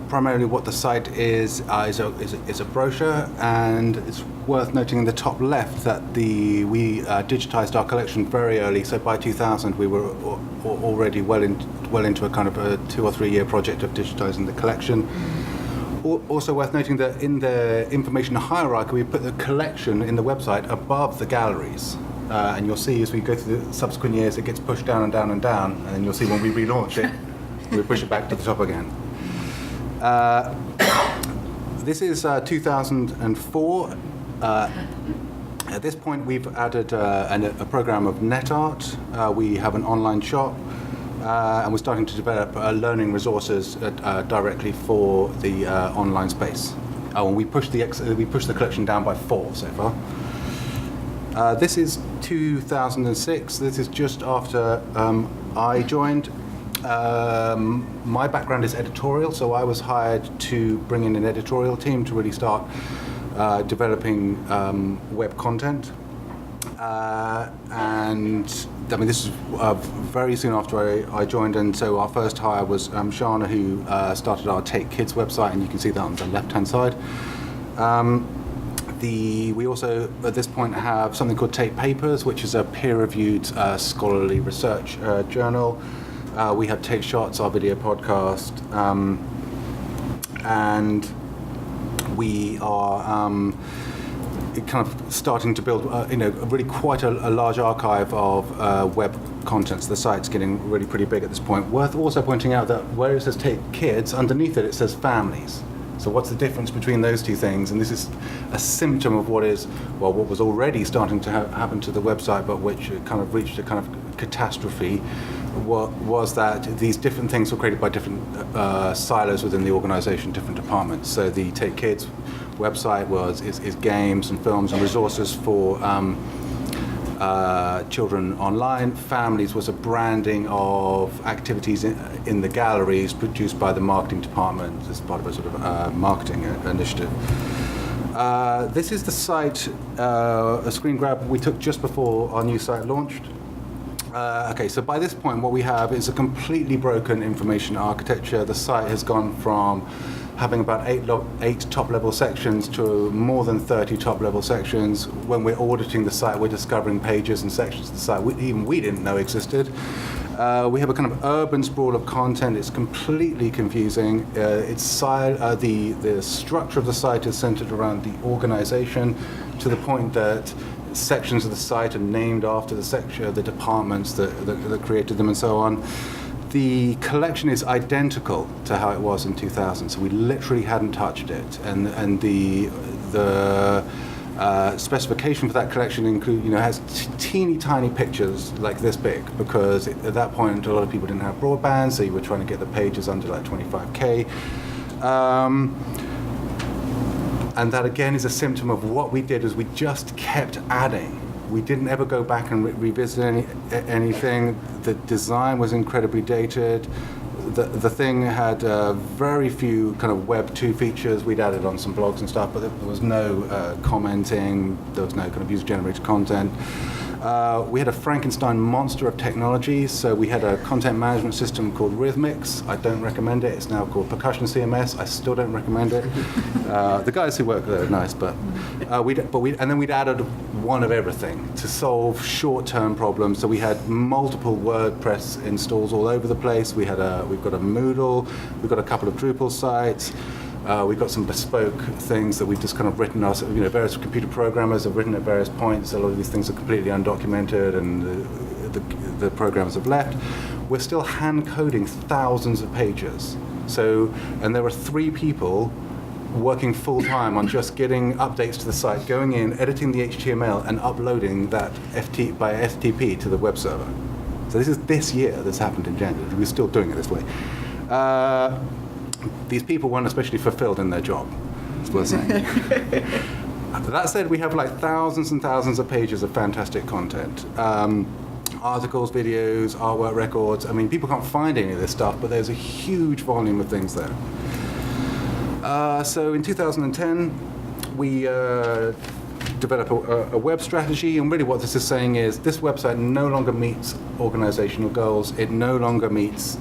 primarily what the site is a brochure, and it's worth noting in the top left that we digitized our collection very early. So by 2000, we were already well into a kind of a 2 or 3 year project of digitizing the collection. Also worth noting that in the information hierarchy, we put the collection in the website above the galleries. And you'll see as we go through the subsequent years, it gets pushed down and down and down. And you'll see when we relaunch it, we push it back to the top again. This is 2004. At this point, we've added a program of NetArt. We have an online shop. And we're starting to develop learning resources directly for the online space. And we pushed the collection down by 4 so far. This is 2006. This is just after I joined. My background is editorial, so I was hired to bring in an editorial team to really start developing web content. And I mean, this is very soon after I joined, and so our first hire was Shana, who started our Take Kids website, and you can see that on the left-hand side. We also, at this point, have something called Take Papers, which is a peer-reviewed scholarly research journal. We have Take Shots, our video podcast, and we are kind of starting to build, really quite a large archive of web contents. The site's getting really pretty big at this point. Worth also pointing out that where it says Take Kids, underneath it says families. So what's the difference between those two things? And this is a symptom of what was already starting to happen to the website, but which kind of reached a kind of catastrophe. Was that these different things were created by different silos within the organization, different departments. So the Take Kids website is games and films and resources for children online. Families was a branding of activities in the galleries produced by the marketing department as part of a sort of marketing initiative. This is the site, a screen grab we took just before our new site launched. Okay, so by this point what we have is a completely broken information architecture. The site has gone from having about 8 top-level sections to more than 30 top-level sections. When we're auditing the site, we're discovering pages and sections of the site we didn't know existed. We have a kind of urban sprawl of content. It's completely confusing. The structure of the site is centered around the organization, to the point that sections of the site are named after the departments that created them, and so on. The collection is identical to how it was in 2000, so we literally hadn't touched it. And the specification for that collection has teeny tiny pictures like this big, because at that point a lot of people didn't have broadband, so you were trying to get the pages under like 25K. And that again is a symptom of what we did, is we just kept adding. We didn't ever go back and revisit anything. The design was incredibly dated. The thing had very few kind of Web 2 features. We'd added on some blogs and stuff, but there was no commenting. There was no kind of user-generated content. We had a Frankenstein monster of technology. So we had a content management system called Rhythmix. I don't recommend it. It's now called Percussion CMS. I still don't recommend it. The guys who work there are nice, but we'd added one of everything to solve short-term problems. So we had multiple WordPress installs all over the place. We've got a Moodle. We've got a couple of Drupal sites. We've got some bespoke things that we've just kind of written. Various computer programmers have written at various points. A lot of these things are completely undocumented, and the programmers have left. We're still hand coding thousands of pages. And there are 3 people working full time on just getting updates to the site, going in, editing the HTML, and uploading that by FTP to the web server. So this is this year. This happened in January. We're still doing it this way. These people weren't especially fulfilled in their job, is what I'm saying. That said, we have like thousands and thousands of pages of fantastic content. Articles, videos, artwork, records. I mean, people can't find any of this stuff, but there's a huge volume of things there. So in 2010, we developed a web strategy, and really what this is saying is this website no longer meets organizational goals. It no longer meets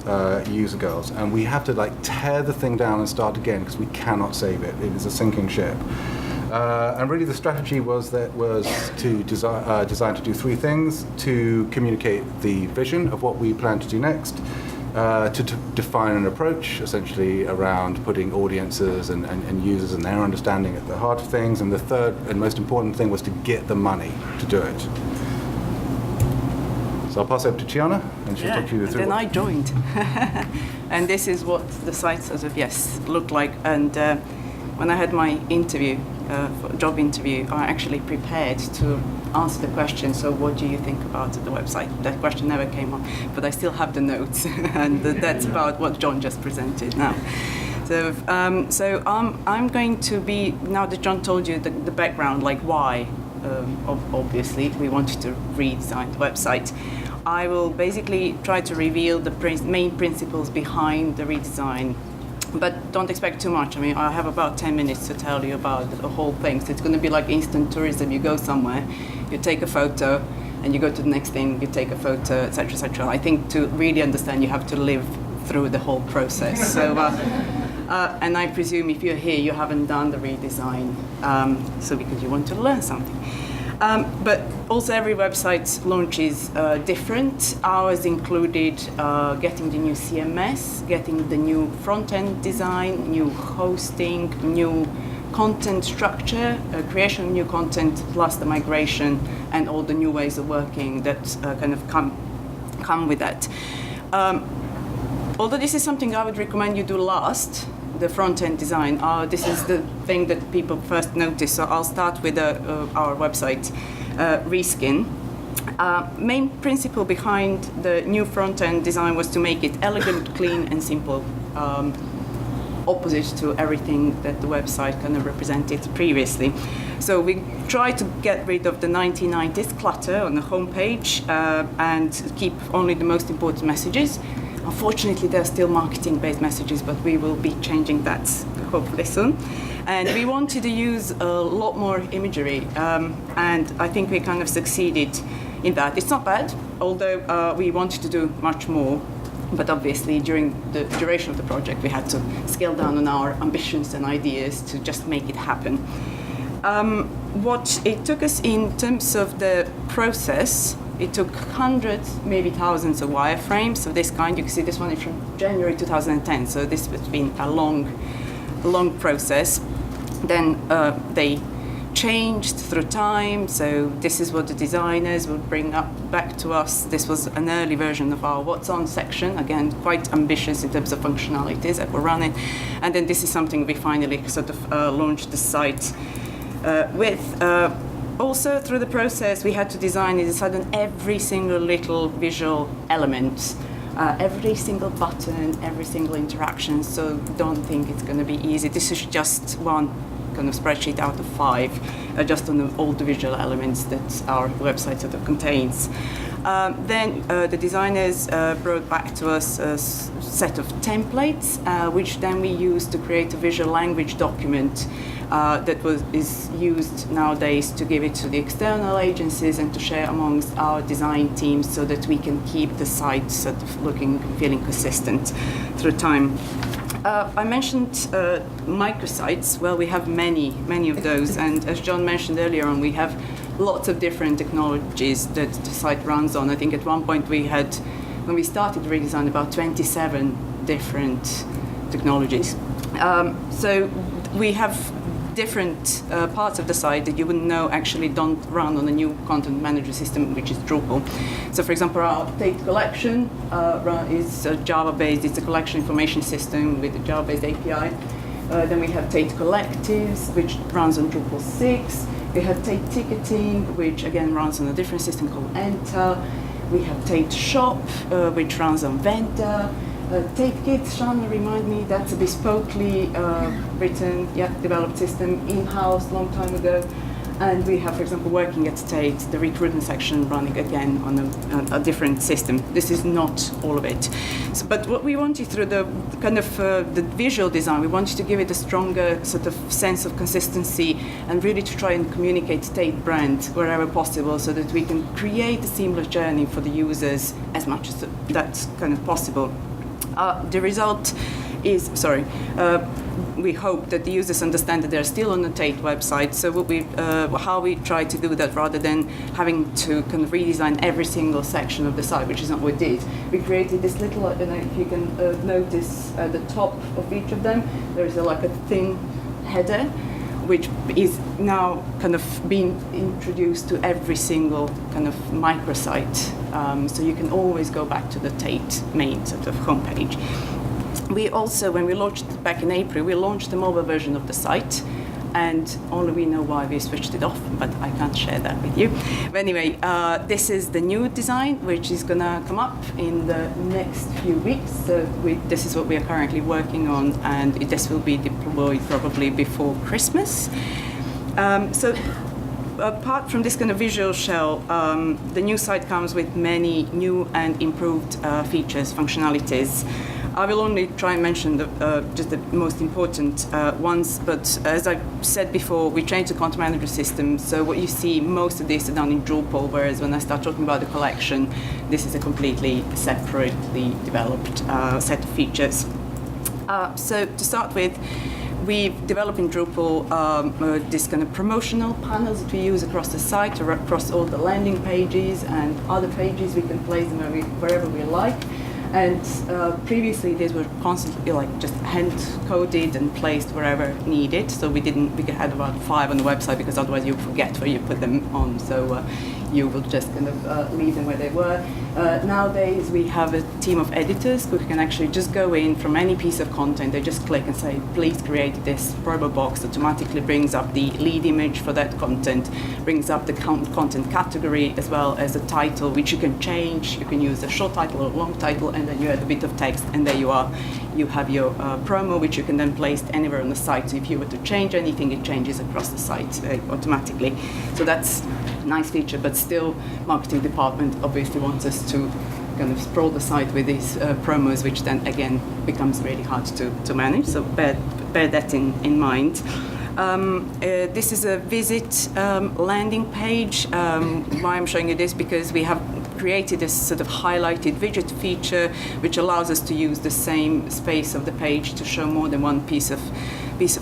user goals, and we have to like tear the thing down and start again, because we cannot save it. It is a sinking ship. And really the strategy was to design to do 3 things: to communicate the vision of what we plan to do next, to define an approach, essentially around putting audiences and users and their understanding at the heart of things, and the third and most important thing was to get the money to do it. So I'll pass it over to Chiana, and she'll talk you through. Then I joined, and this is what the site sort of looked like. And when I had my job interview, I actually prepared to answer the question, so what do you think about the website? That question never came up, but I still have the notes, and that's about what John just presented now. So I'm going to be, now that John told you the background, like why, obviously, we wanted to redesign the website. I will basically try to reveal the main principles behind the redesign. But don't expect too much. I mean, I have about 10 minutes to tell you about the whole thing. So it's going to be like instant tourism. You go somewhere, you take a photo, and you go to the next thing, you take a photo, etc., etc. I think to really understand, you have to live through the whole process. So, and I presume if you're here, you haven't done the redesign, so because you want to learn something. But also every website's launch is different. Ours included getting the new CMS, getting the new front-end design, new hosting, new content structure, creation of new content, plus the migration and all the new ways of working that kind of come with that. Although this is something I would recommend you do last, the front-end design. This is the thing that people first notice. So I'll start with our website, Reskin. Main principle behind the new front-end design was to make it elegant, clean, and simple. Opposite to everything that the website kind of represented previously. So we try to get rid of the 1990s clutter on the homepage and keep only the most important messages. Unfortunately, there are still marketing-based messages, but we will be changing that hopefully soon. And we wanted to use a lot more imagery, and I think we kind of succeeded in that. It's not bad, although we wanted to do much more. But obviously, during the duration of the project, we had to scale down on our ambitions and ideas to just make it happen. What it took us in terms of the process, it took hundreds, maybe thousands of wireframes of this kind. You can see this one is from January 2010, so this has been a long process. Then they changed through time. So this is what the designers would bring up back to us. This was an early version of our What's On section. Again, quite ambitious in terms of functionalities that we're running. And then this is something we finally sort of launched the site with. Also, through the process, we had to design and decide on every single little visual element, every single button, every single interaction. So don't think it's going to be easy. This is just one kind of spreadsheet out of 5, just on all the visual elements that our website sort of contains. Then the designers brought back to us a set of templates, which then we used to create a visual language document that is used nowadays to give it to the external agencies and to share amongst our design teams so that we can keep the site sort of looking, feeling consistent through time. I mentioned microsites. Well, we have many of those, and as John mentioned earlier on, we have lots of different technologies that the site runs on. I think at one point we had, when we started Redesign, about 27 different technologies. So we have different parts of the site that you wouldn't know actually don't run on a new content management system, which is Drupal. So, for example, our Tate collection is Java-based. It's a collection information system with a Java-based API. Then we have Tate Collectives, which runs on Drupal 6. We have Tate Ticketing, which again runs on a different system called Enter. We have Tate Shop, which runs on Venta. Tate Kit, Sean, remind me, that's a bespokely written, developed system in-house long time ago. And we have, for example, working at Tate, the recruitment section running again on a different system. This is not all of it. So, but what we wanted through the kind of the visual design, we wanted to give it a stronger sort of sense of consistency and really to try and communicate Tate brand wherever possible so that we can create a seamless journey for the users as much as that's kind of possible. The result is, we hope that the users understand that they're still on the Tate website. So how we try to do that rather than having to kind of redesign every single section of the site, which is not what we did. We created this little, I don't know if you can notice at the top of each of them, there is like a thin header, which is now kind of being introduced to every single kind of microsite. So you can always go back to the Tate main sort of homepage. We also, when we launched back in April, we launched the mobile version of the site, and only we know why we switched it off, but I can't share that with you. But anyway, this is the new design, which is going to come up in the next few weeks. So this is what we are currently working on, and this will be deployed probably before Christmas. So apart from this kind of visual shell, the new site comes with many new and improved features, functionalities. I will only try and mention just the most important ones, but as I said before, we changed the content management system, so what you see, most of this is done in Drupal, whereas when I start talking about the collection, this is a completely separately developed set of features. So to start with, we've developed in Drupal this kind of promotional panels that we use across the site, or across all the landing pages and other pages. We can place them wherever we like. And previously, these were constantly just hand-coded and placed wherever needed. So we had about 5 on the website because otherwise you forget where you put them on. So you will just kind of leave them where they were. Nowadays, we have a team of editors who can actually just go in from any piece of content. They just click and say, please create this promo box. Automatically brings up the lead image for that content, brings up the content category as well as the title, which you can change. You can use a short title or a long title, and then you add a bit of text, and there you are. You have your promo, which you can then place anywhere on the site. So if you were to change anything, it changes across the site automatically. So that's a nice feature, but still, marketing department obviously wants us to kind of sprawl the site with these promos, which then again becomes really hard to manage. So bear that in mind. This is a visit landing page. Why I'm showing you this, because we have created this sort of highlighted widget feature, which allows us to use the same space of the page to show more than one piece of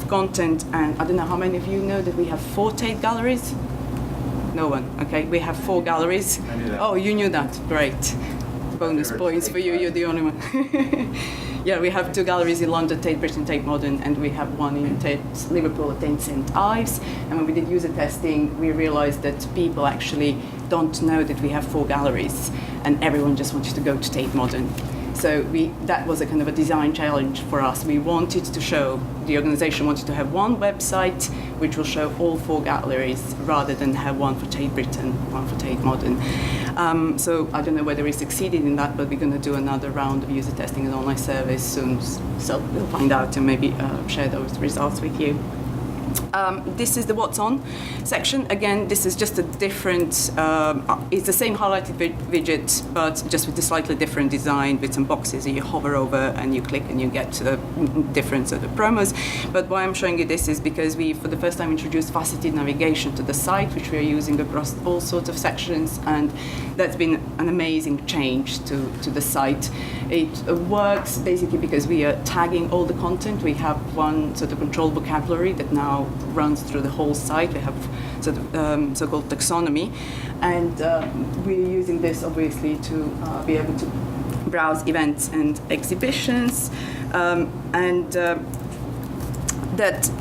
content. And I don't know how many of you know that we have 4 Tate galleries. No one. Okay, we have 4 galleries. I knew that. Oh, you knew that. Great. Bonus points for you. You're the only one. Yeah, we have 2 galleries in London, Tate Britain, Tate Modern, and we have one in Liverpool at St Ives. And when we did user testing, we realized that people actually don't know that we have 4 galleries, and everyone just wanted to go to Tate Modern. So that was a kind of a design challenge for us. We wanted to show, the organization wanted to have one website which will show all 4 galleries rather than have one for Tate Britain, one for Tate Modern. So I don't know whether we succeeded in that, but we're going to do another round of user testing and online surveys soon. So we'll find out and maybe share those results with you. This is the what's on section. Again, this is just a different, it's the same highlighted widget, but just with a slightly different design with some boxes that you hover over and you click and you get to the different sort of promos. But why I'm showing you this is because we, for the first time, introduced faceted navigation to the site, which we are using across all sorts of sections, and that's been an amazing change to the site. It works basically because we are tagging all the content. We have one sort of controlled vocabulary that now runs through the whole site. We have sort of so-called taxonomy, and we're using this obviously to be able to browse events and exhibitions, and that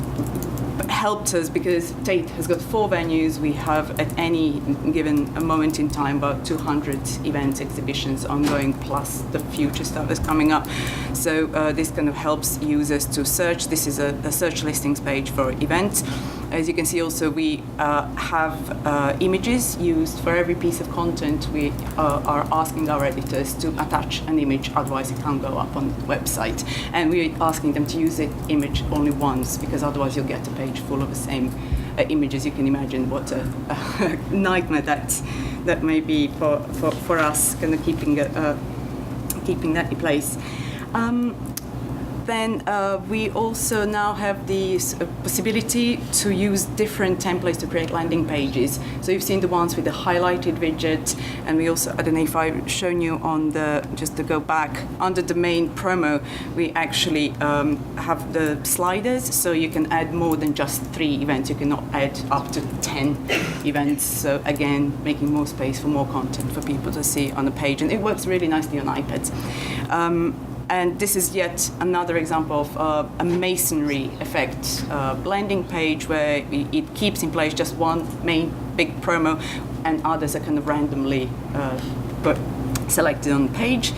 helped us because Tate has got 4 venues. We have at any given moment in time about 200 events, exhibitions ongoing, plus the future stuff that's coming up. So this kind of helps users to search. This is a search listings page for events. As you can see also, we have images used for every piece of content. We are asking our editors to attach an image, otherwise it can't go up on the website. And we're asking them to use the image only once, because otherwise you'll get a page full of the same images. You can imagine what a nightmare that may be for us, kind of keeping that in place. Then we also now have the possibility to use different templates to create landing pages. So you've seen the ones with the highlighted widget, and we also, I don't know if I've shown you on the, just to go back, under the main promo, we actually have the sliders, so you can add more than just 3 events. You cannot add up to 10 events. So again, making more space for more content for people to see on the page. And it works really nicely on iPads. And this is yet another example of a masonry effect blending page where it keeps in place just one main big promo and others are kind of randomly selected on the page.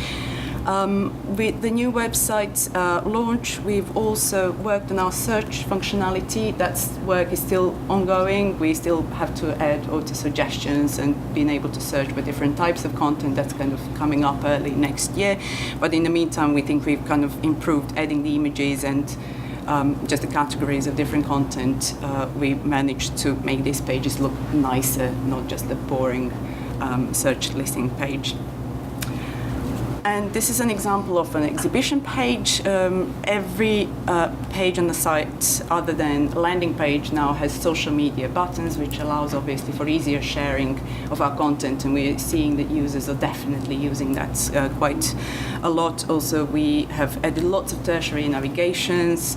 With the new website launch, we've also worked on our search functionality. That work is still ongoing. We still have to add auto suggestions and being able to search for different types of content. That's kind of coming up early next year. But in the meantime, we think we've kind of improved adding the images and just the categories of different content. We managed to make these pages look nicer, not just a boring search listing page. And this is an example of an exhibition page. Every page on the site, other than landing page, now has social media buttons, which allows obviously for easier sharing of our content. And we're seeing that users are definitely using that quite a lot. Also, we have added lots of tertiary navigations.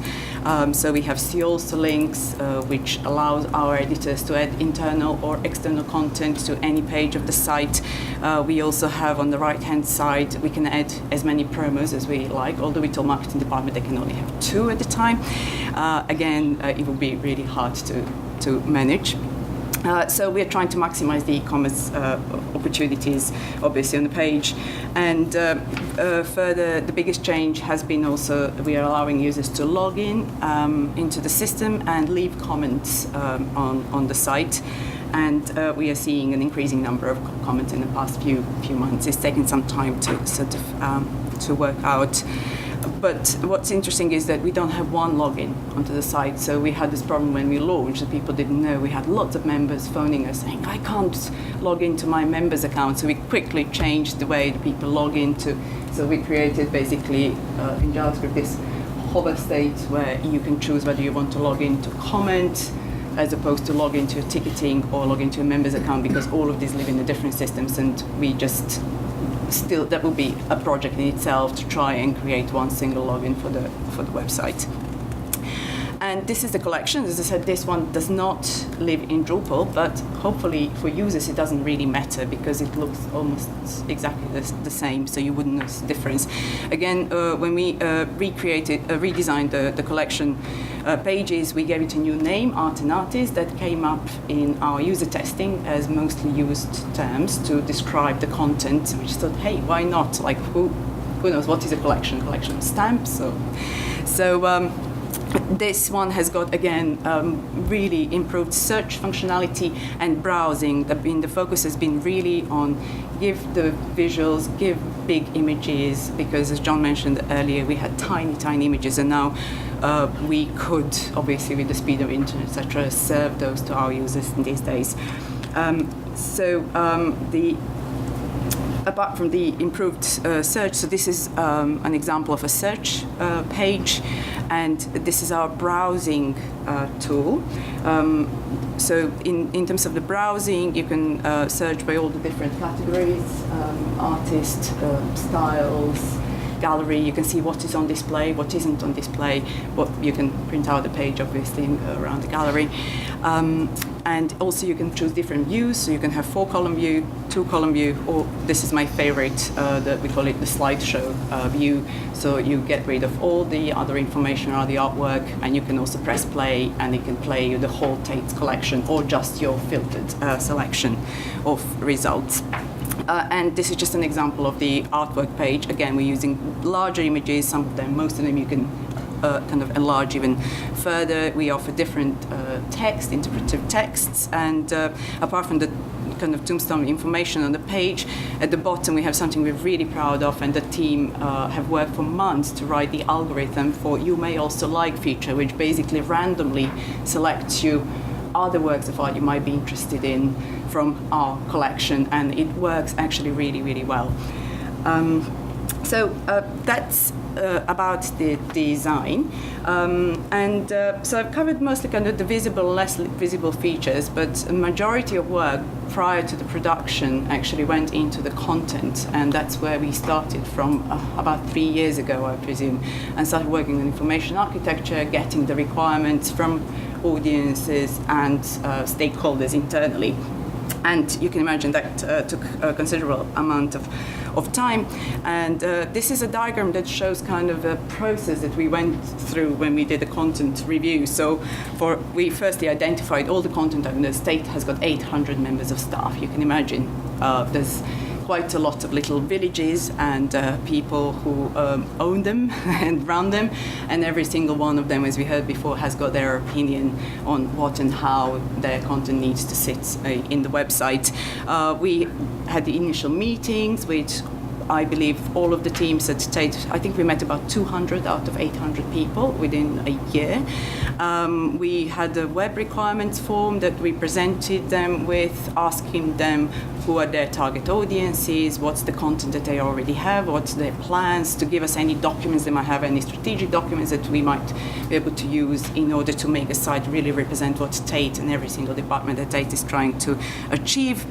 So we have see also links, which allows our editors to add internal or external content to any page of the site. We also have on the right-hand side, we can add as many promos as we like, although we told marketing department they can only have 2 at a time. Again, it will be really hard to manage. So we're trying to maximize the e-commerce opportunities, obviously, on the page. And further, the biggest change has been also we are allowing users to log in into the system and leave comments on the site. And we are seeing an increasing number of comments in the past few months. It's taken some time to sort of to work out. But what's interesting is that we don't have one login onto the site. So we had this problem when we launched that people didn't know. We had lots of members phoning us saying, I can't log into my members account. So we quickly changed the way that people log into. So we created basically in JavaScript this hover state where you can choose whether you want to log in to comment as opposed to log into ticketing or log into a members account, because all of these live in the different systems, and we just still, that will be a project in itself to try and create one single login for the website. And this is the collection. As I said, this one does not live in Drupal, but hopefully for users it doesn't really matter because it looks almost exactly the same, so you wouldn't notice the difference. Again, when we redesigned the collection pages, we gave it a new name, Art and Artist, that came up in our user testing as mostly used terms to describe the content. We just thought, hey, why not? Like, who knows what is a collection? A collection of stamps. So this one has got, again, really improved search functionality and browsing. The focus has been really on give the visuals, give big images, because as John mentioned earlier, we had tiny, tiny images, and now we could, obviously with the speed of internet, etc., serve those to our users in these days. Apart from the improved search, so this is an example of a search page, and this is our browsing tool. So in terms of the browsing, you can search by all the different categories, artist, styles, gallery. You can see what is on display, what isn't on display, what you can print out the page, obviously, around the gallery. And also you can choose different views, so you can have 4-column view, 2-column view, or this is my favorite, that we call it the slideshow view. So you get rid of all the other information or the artwork, and you can also press play, and it can play you the whole Tate's collection or just your filtered selection of results. And this is just an example of the artwork page. Again, we're using larger images, most of them you can kind of enlarge even further. We offer different text, interpretive texts, and apart from the kind of tombstone information on the page, at the bottom we have something we're really proud of, and the team have worked for months to write the algorithm for You May Also Like feature, which basically randomly selects you other works of art you might be interested in from our collection, and it works actually really, really well. So that's about the design. So I've covered mostly kind of the visible, less visible features, but a majority of work prior to the production actually went into the content, and that's where we started from about 3 years ago, I presume, and started working on information architecture, getting the requirements from audiences and stakeholders internally. And you can imagine that took a considerable amount of time. And this is a diagram that shows kind of a process that we went through when we did a content review. So we firstly identified all the content, and the state has got 800 members of staff. You can imagine there's quite a lot of little villages and people who own them and run them, and every single one of them, as we heard before, has got their opinion on what and how their content needs to sit in the website. We had the initial meetings, which I believe all of the teams at Tate, I think we met about 200 out of 800 people within a year. We had a web requirements form that we presented them with, asking them who are their target audiences, what's the content that they already have, what's their plans, to give us any documents they might have, any strategic documents that we might be able to use in order to make a site really represent what Tate and every single department that Tate is trying to achieve.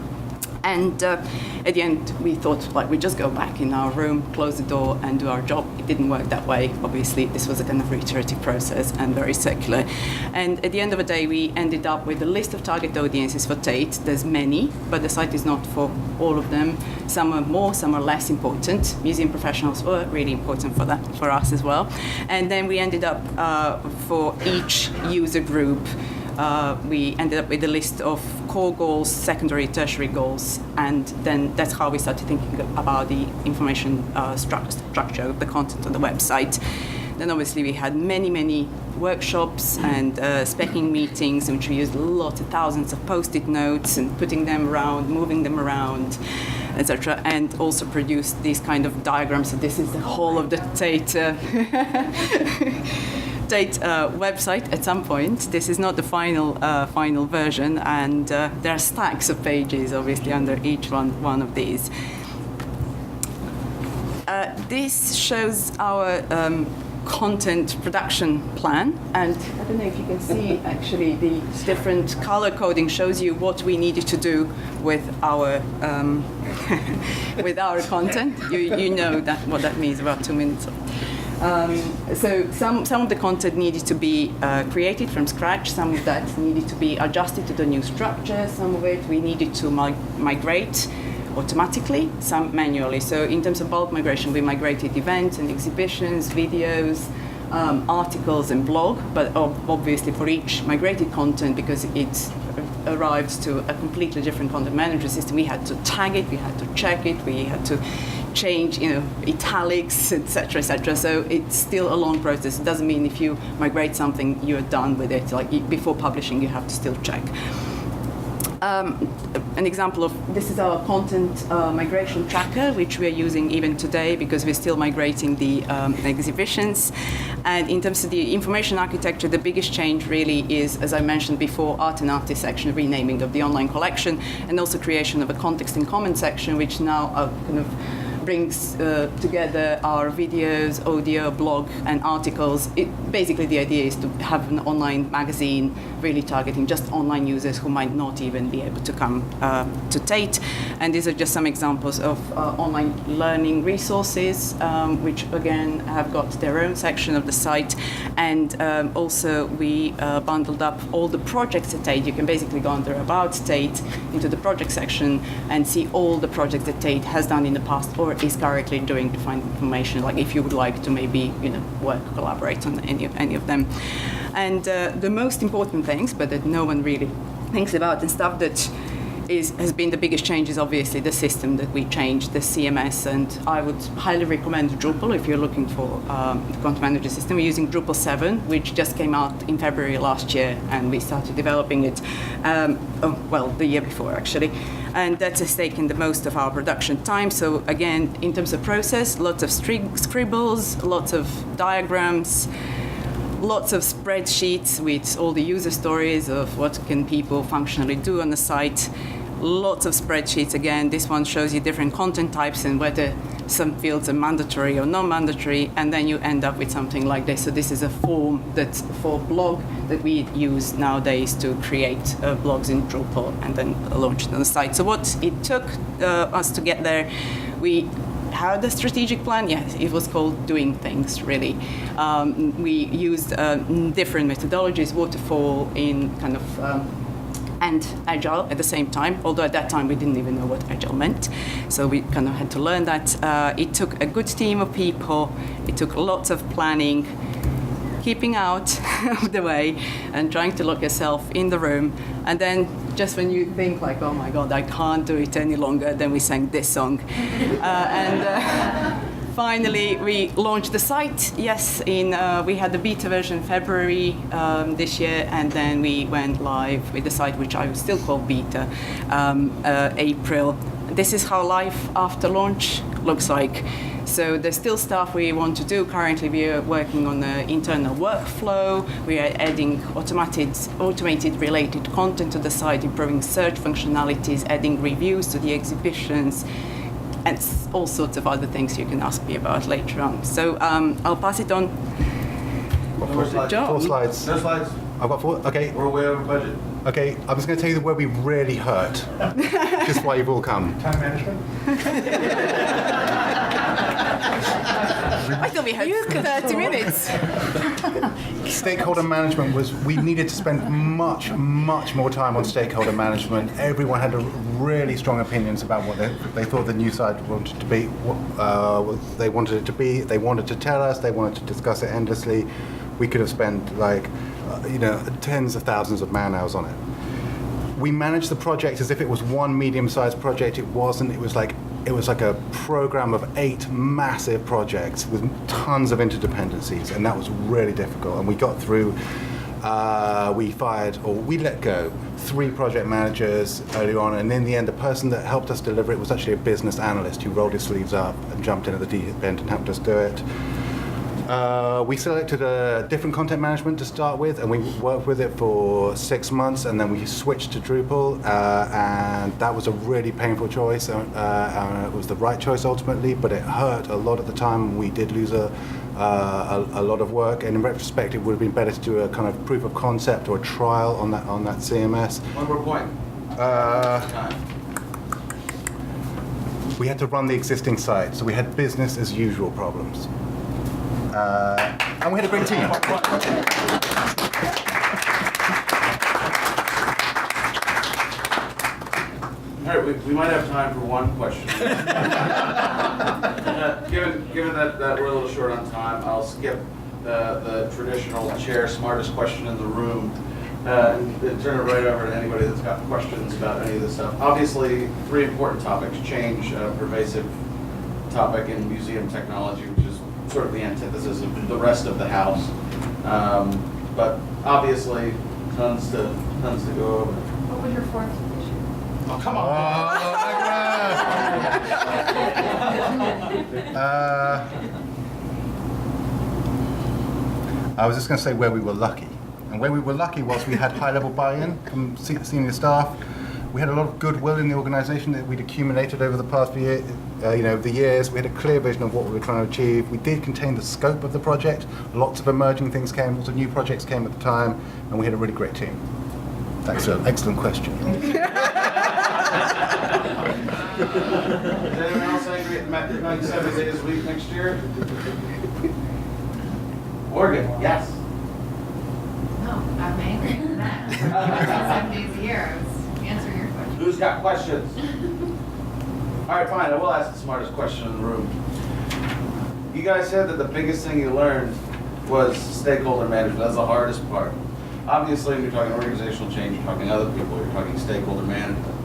And at the end, we thought, like, we just go back in our room, close the door, and do our job. It didn't work that way. Obviously, this was a kind of iterative process and very circular. And at the end of the day, we ended up with a list of target audiences for Tate. There's many, but the site is not for all of them. Some are more, some are less important. Museum professionals were really important for us as well. And then we ended up for each user group, we ended up with a list of core goals, secondary, tertiary goals, and then that's how we started thinking about the information structure of the content on the website. Then obviously we had many workshops and speccing meetings in which we used thousands of post-it notes and putting them around, moving them around, etc., and also produced these kind of diagrams. So this is the whole of the Tate website at some point. This is not the final version, and there are stacks of pages obviously under each one of these. This shows our content production plan, and I don't know if you can see actually the different color coding shows you what we needed to do with our with our content. You know what that means about 2 minutes. So some of the content needed to be created from scratch, some of that needed to be adjusted to the new structure, some of it we needed to migrate automatically, some manually. So in terms of bulk migration, we migrated events and exhibitions, videos, articles and blog, but obviously for each migrated content, because it arrives to a completely different content management system, we had to tag it, we had to check it, we had to change, italics, etc., etc. So it's still a long process. It doesn't mean if you migrate something, you're done with it. Like before publishing, you have to still check. An example of this is our content migration tracker, which we are using even today because we're still migrating the exhibitions. And in terms of the information architecture, the biggest change really is, as I mentioned before, art and artist section, renaming of the online collection, and also creation of a context and comment section, which now kind of brings together our videos, audio, blog, and articles. Basically, the idea is to have an online magazine really targeting just online users who might not even be able to come to Tate. And these are just some examples of online learning resources, which again have got their own section of the site. And also we bundled up all the projects at Tate. You can basically go under About Tate into the project section and see all the projects that Tate has done in the past or is currently doing to find information, like if you would like to maybe collaborate on any of them. And the most important things, but that no one really thinks about, and stuff that has been the biggest change, is obviously the system that we changed, the CMS. And I would highly recommend Drupal if you're looking for the content manager system. We're using Drupal 7, which just came out in February last year, and we started developing it, the year before actually. And that has taken the most of our production time. So again, in terms of process, lots of scribbles, lots of diagrams, lots of spreadsheets with all the user stories of what can people functionally do on the site. Lots of spreadsheets. Again, this one shows you different content types and whether some fields are mandatory or non-mandatory, and then you end up with something like this. So this is a form that's for blog that we use nowadays to create blogs in Drupal and then launch it on the site. So what it took us to get there, we had a strategic plan. Yes, it was called doing things, really. We used different methodologies, waterfall in kind of and agile at the same time, although at that time we didn't even know what agile meant. So we kind of had to learn that. It took a good team of people. It took lots of planning, keeping out of the way and trying to lock yourself in the room. And then just when you think like, oh my God, I can't do it any longer, then we sang this song. Finally, we launched the site. Yes, we had the beta version in February this year, and then we went live with the site, which I would still call beta, April. This is how life after launch looks like. So there's still stuff we want to do. Currently, we are working on the internal workflow. We are adding automated related content to the site, improving search functionalities, adding reviews to the exhibitions, and all sorts of other things you can ask me about later on. So I'll pass it on. Four slides. No slides. I've got 4. Okay. We're way over budget. Okay. I'm just going to tell you where we really hurt. Just why you've all come. Time management? I thought we had 30 minutes. Stakeholder management we needed to spend much more time on stakeholder management. Everyone had really strong opinions about what they thought the new site wanted to be, what they wanted it to be. They wanted to tell us, they wanted to discuss it endlessly. We could have spent tens of thousands of man hours on it. We managed the project as if it was one medium-sized project. It wasn't. It was like a program of 8 massive projects with tons of interdependencies, and that was really difficult. And we got through. We let go 3 project managers early on, and in the end, the person that helped us deliver it was actually a business analyst who rolled his sleeves up and jumped into the deep end and helped us do it. We selected a different content management to start with, and we worked with it for 6 months, and then we switched to Drupal, and that was a really painful choice. It was the right choice ultimately, but it hurt a lot at the time. We did lose a lot of work, and in retrospect, it would have been better to do a kind of proof of concept or a trial on that CMS. One more point. We had to run the existing site, so we had business as usual problems. And we had a great team. All right, we might have time for one question. Given that we're a little short on time, I'll skip the traditional chair smartest question in the room and turn it right over to anybody that's got questions about any of this stuff. Obviously, three important topics: change, a pervasive topic in museum technology, which is sort of the antithesis of the rest of the house. But obviously, tons to go over. What was your fourth issue? Oh, come on. I was just going to say where we were lucky. And where we were lucky was we had high-level buy-in from senior staff. We had a lot of goodwill in the organisation that we'd accumulated over the past the years. We had a clear vision of what we were trying to achieve. We did contain the scope of the project. Lots of emerging things came, lots of new projects came at the time, and we had a really great team. That's an excellent question. Is anyone else angry at the 97 days a week next year? Morgan, yes. No, I'm angry at that. 7 days a year, I was answering your question. Who's got questions? All right, fine, I will ask the smartest question in the room. You guys said that the biggest thing you learned was stakeholder management. That's the hardest part. Obviously, when you're talking organizational change, you're talking other people, you're talking stakeholder management.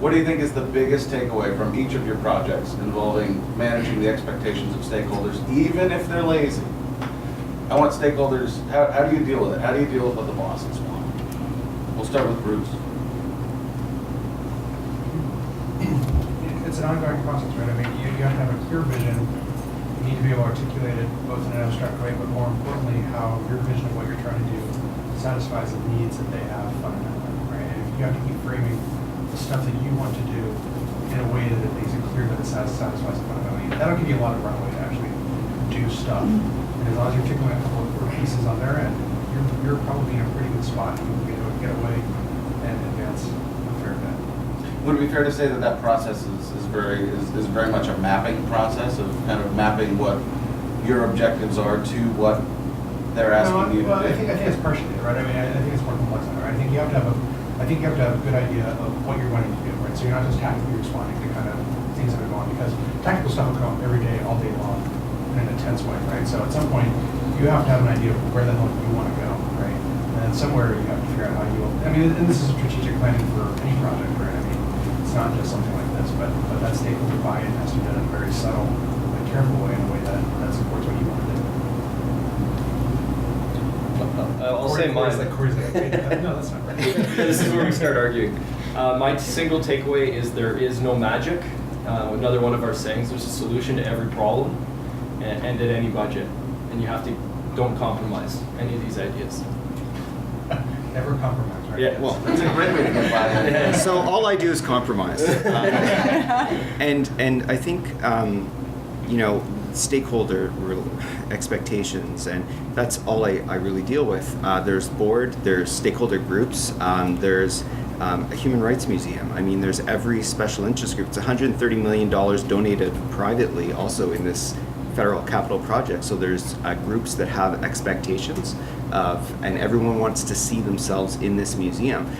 What do you think is the biggest takeaway from each of your projects involving managing the expectations of stakeholders, even if they're lazy? I want stakeholders, how do you deal with it? How do you deal with what the bosses want? We'll start with Bruce. It's an ongoing process, right? I mean, you have to have a clear vision. You need to be able to articulate it both in an abstract way, but more importantly, how your vision of what you're trying to do satisfies the needs that they have fundamentally, right? And you have to keep framing the stuff that you want to do in a way that it makes it clear that it satisfies the fundamental need. That'll give you a lot of runway to actually do stuff. And as long as you're tickling a couple of core pieces on their end, you're probably in a pretty good spot. You can get away and advance a fair bit. Would it be fair to say that that process is very much a mapping process of kind of mapping what your objectives are to what they're asking you to do? I think it's partially it, right? I mean, I think it's more complex than that, right? I think you have to have a good idea of what you're wanting to do, right? So you're not just tactically responding to kind of things that are going on, because tactical stuff will come every day, all day long, in an intense way, right? So at some point, you have to have an idea of where the hell you want to go, right? And then somewhere you have to figure out how you will. I mean, and this is strategic planning for any project, right? I mean, it's not just something like this, but that stakeholder buy-in has to be done in a very subtle and careful way, in a way that supports what you want to do. I'll say mine. Corey's like, okay, no, that's not right. This is where we start arguing. My single takeaway is there is no magic. Another one of our sayings: there's a solution to every problem, and at any budget. And you have to don't compromise any of these ideas. Never compromise, right? Yeah, well, That's a great way to get by. So all I do is compromise. And I think, stakeholder expectations, and that's all I really deal with. There's board, there's stakeholder groups, there's a human rights museum. I mean, there's every special interest group. It's $130 million donated privately also in this federal capital project. So there's groups that have expectations and everyone wants to see themselves in this museum.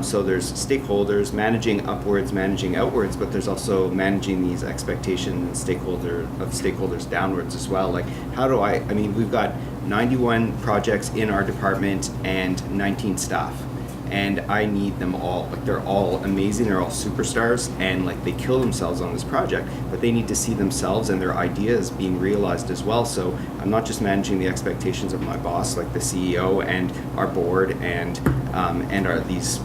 So there's stakeholders managing upwards, managing outwards, but there's also managing these expectations stakeholders downwards as well. Like, how do I mean, we've got 91 projects in our department and 19 staff. And I need them all. Like, they're all amazing, they're all superstars, and like they kill themselves on this project, but they need to see themselves and their ideas being realized as well. So I'm not just managing the expectations of my boss, like the CEO and our board and our these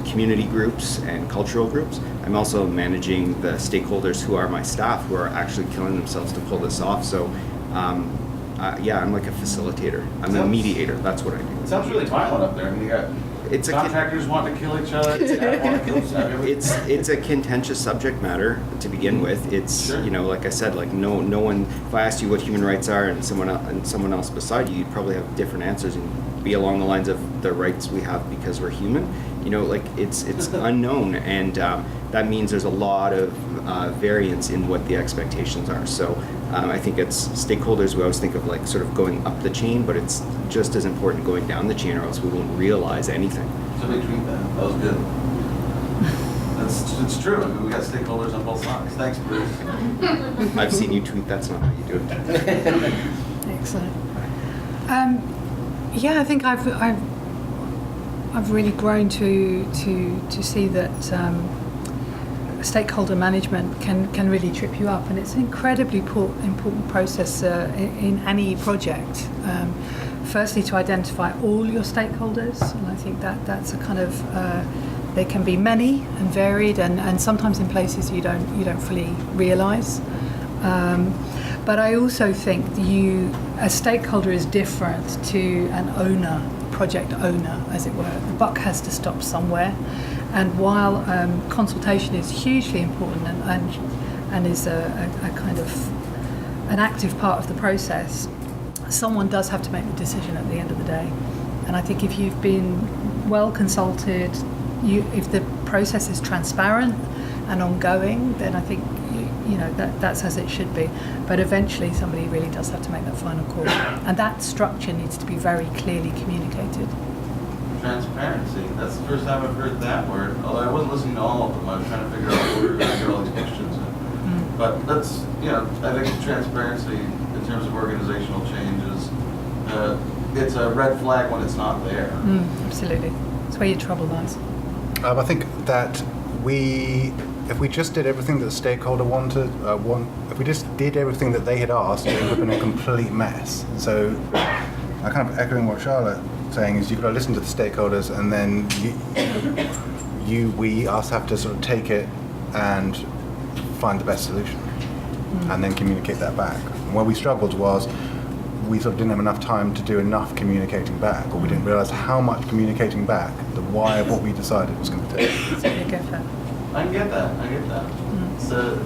community groups and cultural groups. I'm also managing the stakeholders who are my staff, who are actually killing themselves to pull this off. So I'm like a facilitator. I'm a mediator. That's what I do. It sounds really violent up there. I mean, you got contractors want to kill each other. It's a contentious subject matter to begin with. It's sure. Like I said, like no one. If I asked you what human rights are and someone else beside you, you'd probably have different answers and be along the lines of the rights we have because we're human. It's unknown, and that means there's a lot of variance in what the expectations are. So I think it's stakeholders, we always think of like sort of going up the chain, but it's just as important going down the chain, or else we won't realize anything. Somebody tweet that. That was good. It's true. I mean, we got stakeholders on both sides. Thanks, Bruce. I've seen you tweet, that's not how you do it. Excellent. Yeah, I think I've really grown to see that stakeholder management can really trip you up, and it's an incredibly important process in any project. Firstly, to identify all your stakeholders, and I think that's a kind of they can be many and varied, and sometimes in places you don't fully realise. But I also think a stakeholder is different to an owner, project owner, as it were. The buck has to stop somewhere. And while consultation is hugely important and is a kind of an active part of the process, someone does have to make the decision at the end of the day. And I think if you've been well consulted, if the process is transparent and ongoing, then I think that's as it should be. But eventually somebody really does have to make that final call. And that structure needs to be very clearly communicated. Transparency. That's the first time I've heard that word. Although I wasn't listening to all of them. I was trying to figure out where we were going to get all these questions in. But that's, I think transparency in terms of organizational changes, it's a red flag when it's not there. Absolutely. It's where your trouble lies. I think that if we just did everything that the stakeholder if we just did everything that they had asked, it would have been a complete mess. So I kind of echoing what Charlotte saying is you've got to listen to the stakeholders, and then us have to sort of take it and find the best solution, and then communicate that back. And where we struggled was we sort of didn't have enough time to do enough communicating back, or we didn't realise how much communicating back the why of what we decided was going to take. I get that. So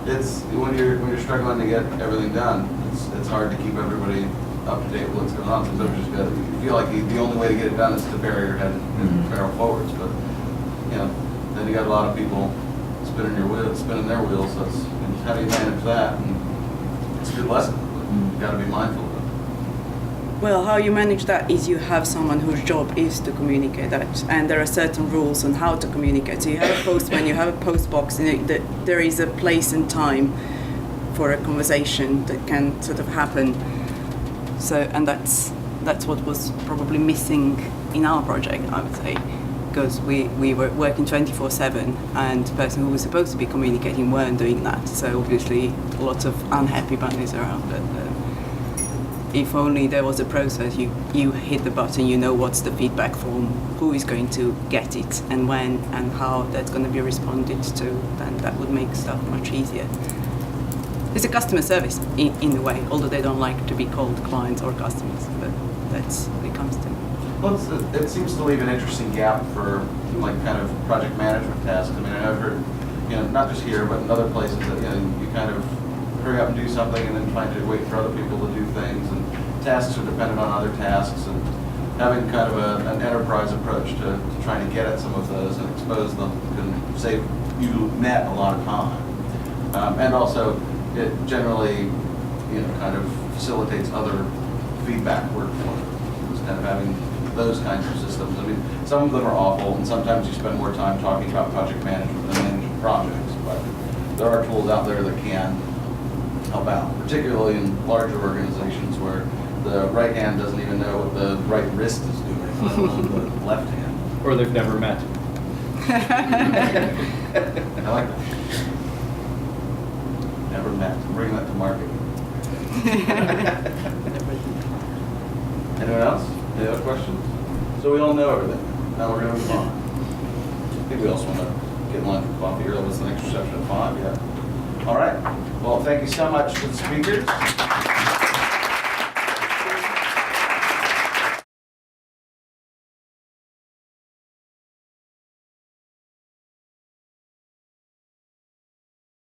it's when you're struggling to get everything done, it's hard to keep everybody up to date with what's going on. Sometimes you just got you feel like the only way to get it done is to bury your head and barrel forwards. But then you got a lot of people spinning their wheels. So it's how do you manage that? And it's a good lesson. But you got to be mindful of it. Well, how you manage that is you have someone whose job is to communicate that, and there are certain rules on how to communicate. So you have a postman, you have a post box, and there is a place and time for a conversation that can sort of happen. So, and that's what was probably missing in our project, I would say, because we were working 24/7, and the person who was supposed to be communicating weren't doing that. So obviously, lots of unhappy bunnies around. But if only there was a process, you hit the button, you know what's the feedback form, who is going to get it, and when, and how that's going to be responded to, then that would make stuff much easier. It's a customer service in a way, although they don't like to be called clients or customers, but that's what it comes to. Well, it seems to leave an interesting gap for like kind of project management tasks. I mean, I've heard, not just here, but in other places that you kind of hurry up and do something and then trying to wait for other people to do things, and tasks are dependent on other tasks, and having kind of an enterprise approach to trying to get at some of those and expose them can save you net a lot of time. And also, it generally, kind of facilitates other feedback workflow. Just kind of having those kinds of systems. I mean, some of them are awful, and sometimes you spend more time talking about project management than managing projects, but there are tools out there that can help out, particularly in larger organizations where the right hand doesn't even know what the right wrist is doing, let alone the left hand. Or they've never met. I like that. Never met. Bring that to market. Anyone else? Any other questions? So we all know everything. Now we're going to move on. I think we also want to get in line for coffee, or what's the next reception at 5? Yeah. All right. Well, thank you so much to the speakers.